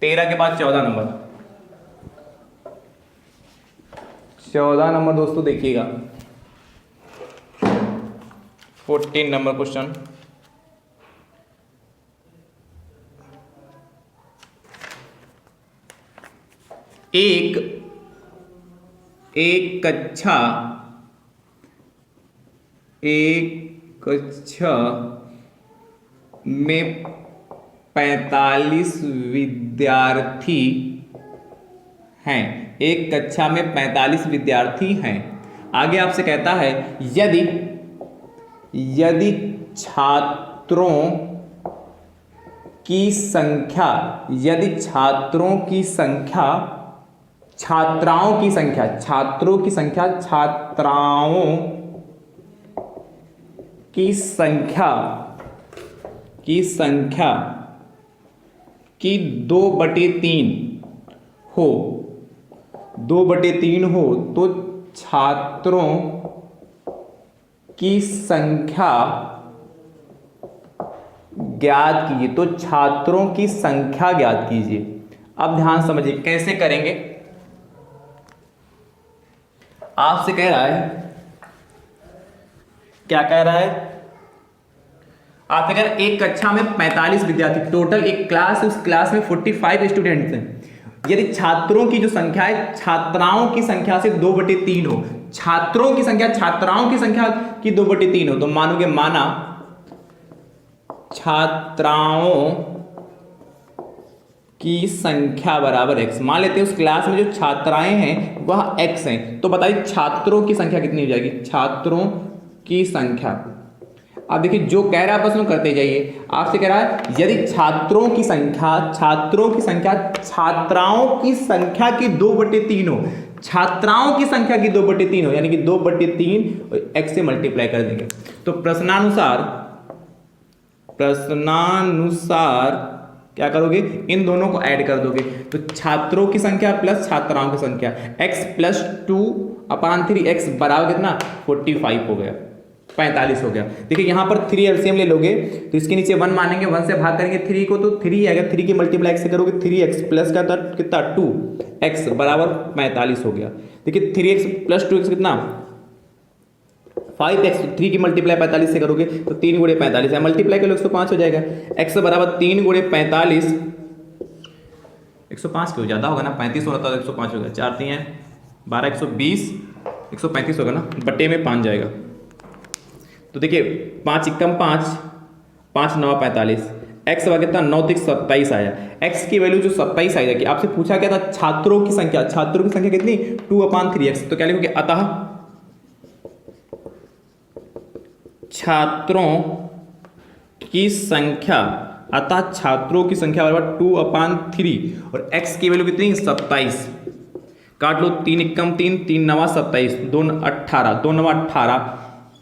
13 के बाद 14 नंबर, 14 नंबर दोस्तों देखिएगा, 14 नंबर क्वेश्चन। एक कक्षा में 45 विद्यार्थी हैं, एक कक्षा में 45 विद्यार्थी हैं। आगे आपसे कहता है यदि छात्रों की संख्या, छात्रों की संख्या की 2/3 हो, 2/3 हो, तो छात्रों की संख्या ज्ञात कीजिए, तो छात्रों की संख्या ज्ञात कीजिए। अब ध्यान समझिए कैसे करेंगे। आपसे कह रहा है, क्या कह रहा है, आपसे कह रहा है एक कक्षा में 45 विद्यार्थी, टोटल एक क्लास है, उस क्लास में 45 स्टूडेंट्स हैं। यदि छात्रों की जो संख्या है छात्राओं की संख्या से 2/3 हो, छात्रों की संख्या छात्राओं की संख्या की 2/3 हो, तो मानोगे, माना छात्राओं की संख्या बराबर x, मान लेते हैं उस क्लास में जो छात्राएं हैं वह x हैं, तो बताइए छात्रों की संख्या कितनी हो जाएगी, छात्रों की संख्या। अब देखिए जो कह रहा है प्रश्न करते जाइए। आपसे कह रहा है यदि छात्रों की संख्या छात्राओं की संख्या की 2/3 हो, छात्राओं की संख्या की 2/3 हो, यानी कि 2/3 x से मल्टीप्लाई कर देंगे, तो प्रश्नानुसार क्या करोगे, इन दोनों को ऐड कर दोगे, तो छात्रों की संख्या प्लस छात्राओं की संख्या x + 2/3 x बराबर कितना 45 हो गया, 45 हो गया। देखिए यहाँ पर 3 एलसीएम ले लोगे तो इसके नीचे 1 मानेंगे, 1 से भाग करेंगे 3 को, तो 3 आएगा, 3 की मल्टीप्लाई x से करोगे 3x प्लस का कितना 2x बराबर 45 हो गया। देखिए 3x + 2x कितना 5x, 3 की मल्टीप्लाई 45 से करोगे तो 3 × 45 है, मल्टीप्लाई कर लो 105 हो जाएगा। x बराबर 3 × 45, 105 क्यों, ज़्यादा होगा ना, 35 होता तो 105 होगा, 4 3 है 12, 120, 135 होगा ना, बटे में 5 जाएगा। तो देखिए 5 × 5, 5 × 9 45, x बराबर कितना 9 × 3 27 आया, x की वैल्यू जो 27 आएगी। आपसे पूछा क्या था, छात्रों की संख्या कितनी 2/3x, तो क्या लिखोगे, अतः छात्रों की संख्या बराबर 2/3 और x की वैल्यू कितनी 27, काट लो 3 × 3, 3 9 27, 2 18, 2 9 18,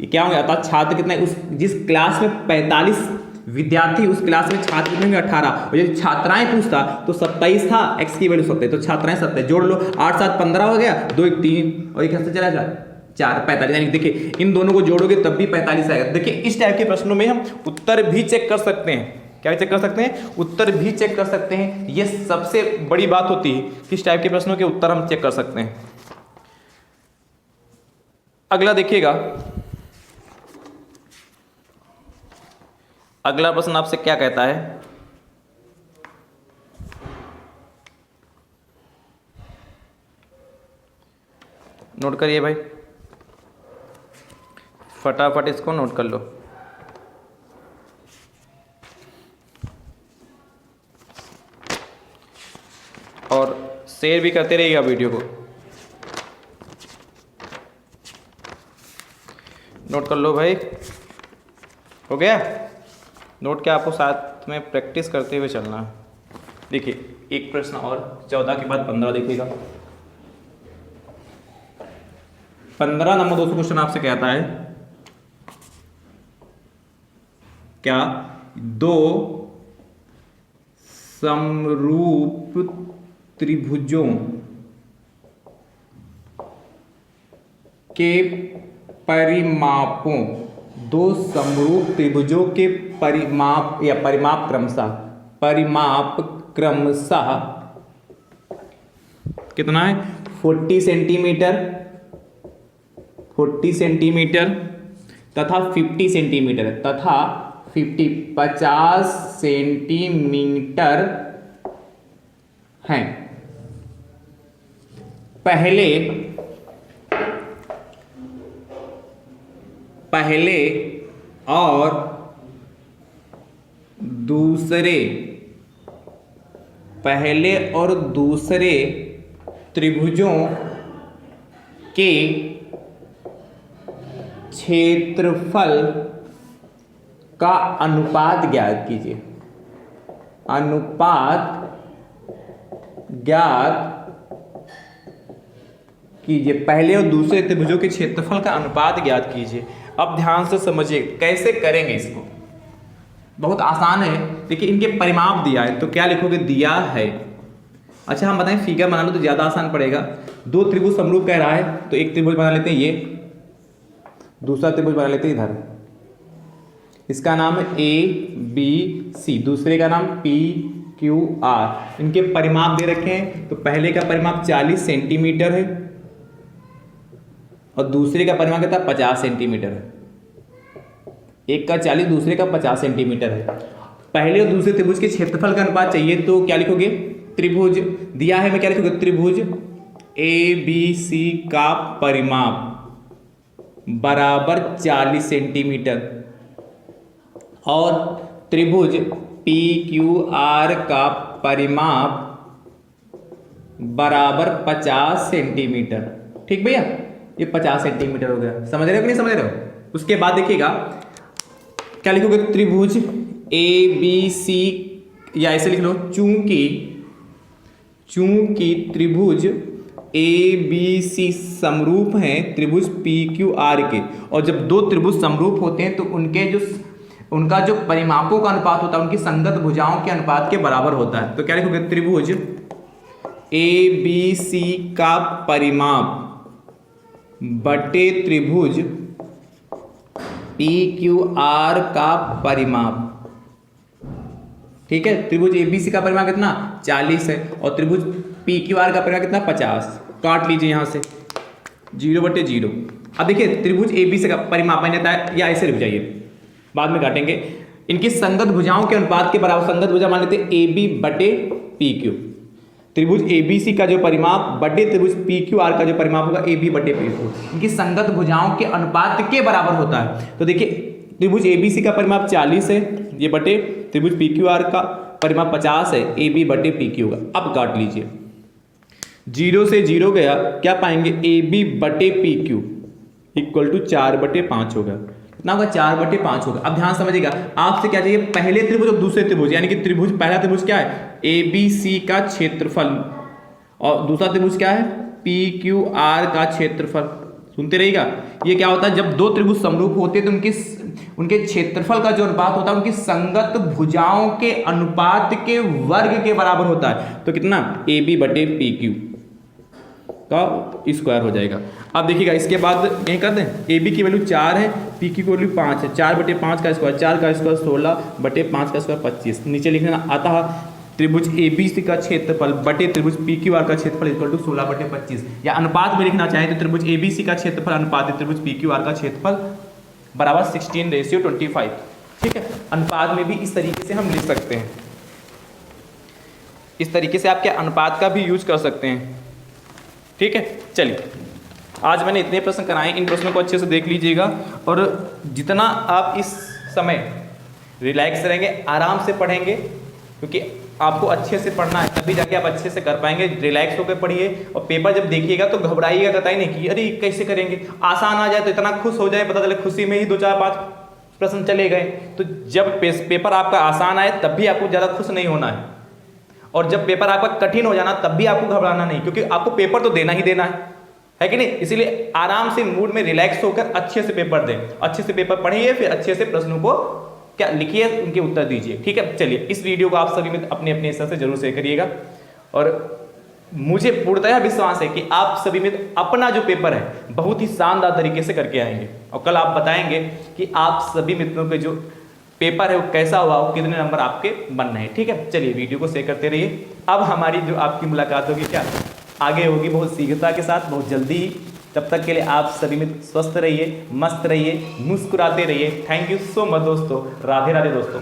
ये क्या होगा, अतः छात्र कितना, उस जिस क्लास में 45 विद्यार्थी, उस क्लास में छात्र कितने होंगे 18, और यदि छात्राएं पूछता तो 27 था, x की वैल्यू 27, तो छात्राएं 27, जोड़ लो 8 7 15 हो गया, 2 1 3 और 1 से चला जाए 4 45, यानी देखिए इन दोनों को जोड़ोगे तब भी 45 आएगा। देखिए इस टाइप के प्रश्नों में हम उत्तर भी चेक कर सकते हैं, क्या चेक कर सकते हैं, उत्तर भी चेक कर सकते हैं। ये सबसे बड़ी बात होती है, किस टाइप के प्रश्नों के उत्तर हम चेक कर सकते हैं। अगला देखिएगा, अगला प्रश्न आपसे क्या कहता है, नोट करिए भाई, फटाफट इसको नोट कर लो। और शेयर भी करते रहिएगा वीडियो को। नोट कर लो भाई, हो गया? नोट क्या, आपको साथ में प्रैक्टिस करते हुए चलना है। देखिए एक प्रश्न और, 14 के बाद 15 देखिएगा। 15 नंबर दोस्तों क्वेश्चन आपसे कहता है क्या, दो समरूप त्रिभुजों के परिमापों, दो समरूप त्रिभुजों के परिमाप या परिमाप क्रमशः कितना है, 40 सेंटीमीटर तथा 50 सेंटीमीटर तथा 50 सेंटीमीटर हैं। पहले और दूसरे त्रिभुजों के क्षेत्रफल का अनुपात ज्ञात कीजिए। पहले और दूसरे त्रिभुजों के क्षेत्रफल का अनुपात ज्ञात कीजिए। अब ध्यान से समझिए कैसे करेंगे इसको, बहुत आसान है। देखिए इनके परिमाप दिया है तो क्या लिखोगे, दिया है। अच्छा हम बताएं फिगर बना लो तो ज़्यादा आसान पड़ेगा। दो त्रिभुज समरूप कह रहा है तो एक त्रिभुज बना लेते हैं ये, दूसरा त्रिभुज बना लेते हैं इधर, इसका नाम है ABC, दूसरे का नाम PQR। इनके परिमाप दे रखे हैं तो पहले का परिमाप 40 सेंटीमीटर है और दूसरे का परिमाप कितना, 50 सेंटीमीटर है। एक का 40, दूसरे का 50 सेंटीमीटर है। पहले और दूसरे त्रिभुज के क्षेत्रफल का अनुपात चाहिए तो क्या लिखोगे, त्रिभुज दिया है, मैं क्या लिखोगे, त्रिभुज ABC का परिमाप बराबर 40 सेंटीमीटर और त्रिभुज PQR का परिमाप बराबर 50 सेंटीमीटर। ठीक भैया, ये 50 सेंटीमीटर हो गया। समझ रहे हो कि नहीं समझ रहे हो? उसके बाद देखिएगा क्या लिखोगे, त्रिभुज ABC, या ऐसे लिख लो, चूंकि त्रिभुज ABC समरूप हैं त्रिभुज PQR के, और जब दो त्रिभुज समरूप होते हैं तो उनका जो परिमापों का अनुपात होता है उनकी संगत भुजाओं के अनुपात के बराबर होता है। तो क्या लिखोगे, त्रिभुज ABC का परिमाप बटे त्रिभुज PQR का परिमाप। ठीक है, त्रिभुज ABC का परिमाप कितना, 40 है और त्रिभुज PQR का परिमाप कितना, 50। काट लीजिए यहाँ से 0/0। अब देखिए त्रिभुज ABC का परिमाप बन जाता है, या ऐसे रुक जाइए, बाद में काटेंगे। इनकी संगत भुजाओं के अनुपात के बराबर, संगत भुजा मान लेते हैं AB/PQ। त्रिभुज ABC का जो परिमाप बटे त्रिभुज PQR का जो परिमाप होगा AB/PQ, इनकी संगत भुजाओं के अनुपात के बराबर होता है। तो देखिए त्रिभुज ABC का परिमाप 40 है, ये बटे त्रिभुज PQR का परिमाप 50 है, AB/PQ का। अब काट लीजिए, 0 से 0 गया, क्या पाएंगे, AB/PQ = 4/5 होगा। कितना होगा, 4/5 होगा। अब ध्यान समझिएगा, आपसे क्या चाहिए, पहले त्रिभुज और दूसरे त्रिभुज, यानी कि पहला त्रिभुज क्या है, ABC का क्षेत्रफल, और दूसरा त्रिभुज क्या है, PQR का क्षेत्रफल। सुनते रहिएगा, ये क्या होता है, जब दो त्रिभुज समरूप होते हैं तो उनके क्षेत्रफल का जो अनुपात होता है उनकी संगत भुजाओं के अनुपात के वर्ग के बराबर होता है। तो कितना, AB/PQ का स्क्वायर हो जाएगा। अब देखिएगा इसके बाद यहीं कर दें, AB की वैल्यू 4 है, PQ की वैल्यू 5 है, 4/5 का स्क्वायर, 4 का स्क्वायर 16/5 का स्क्वायर 25। नीचे लिखना आता है त्रिभुज ABC का क्षेत्रफल बटे त्रिभुज PQR का क्षेत्रफल = 16/25, या अनुपात में लिखना चाहें तो त्रिभुज ABC का क्षेत्रफल अनुपात त्रिभुज PQR का क्षेत्रफल बराबर 16:25। ठीक है, अनुपात में भी इस तरीके से हम लिख सकते हैं, इस तरीके से आपके अनुपात का भी यूज कर सकते हैं। ठीक है, चलिए आज मैंने इतने प्रश्न कराए, इन प्रश्नों को अच्छे से देख लीजिएगा, और जितना आप इस समय रिलैक्स रहेंगे, आराम से पढ़ेंगे, क्योंकि आपको अच्छे से पढ़ना है, तभी जाके आप अच्छे से कर पाएंगे। रिलैक्स होकर पढ़िए और पेपर जब देखिएगा तो घबराइएगा कतई नहीं कि अरे कैसे करेंगे, आसान आ जाए तो इतना खुश हो जाए, पता चले खुशी में ही 2 4 5 प्रश्न चले गए। तो जब पेपर आपका आसान आए तब भी आपको ज़्यादा खुश नहीं होना है, और जब पेपर आपका कठिन हो जाना तब भी आपको घबराना नहीं, क्योंकि आपको पेपर तो देना ही देना है कि नहीं। इसीलिए आराम से मूड में रिलैक्स होकर अच्छे से पेपर दें, अच्छे से पेपर पढ़िए, फिर अच्छे से प्रश्नों को क्या लिखिए, उनके उत्तर दीजिए। ठीक है, चलिए इस वीडियो को आप सभी में अपने अपने हिस्से से जरूर शेयर करिएगा, और मुझे पूर्णतः विश्वास है कि आप सभी में अपना जो पेपर है बहुत ही शानदार तरीके से करके आएंगे, और कल आप बताएंगे कि आप सभी मित्रों के जो पेपर है वो कैसा हुआ, वो कितने नंबर आपके बन रहे हैं। ठीक है, चलिए वीडियो को शेयर करते रहिए। अब हमारी जो आपकी मुलाकात होगी क्या आगे होगी बहुत शीघ्रता के साथ, बहुत जल्दी ही। तब तक के लिए आप सभी में स्वस्थ रहिए, मस्त रहिए, मुस्कुराते रहिए। थैंक यू सो मच दोस्तों, राधे राधे दोस्तों।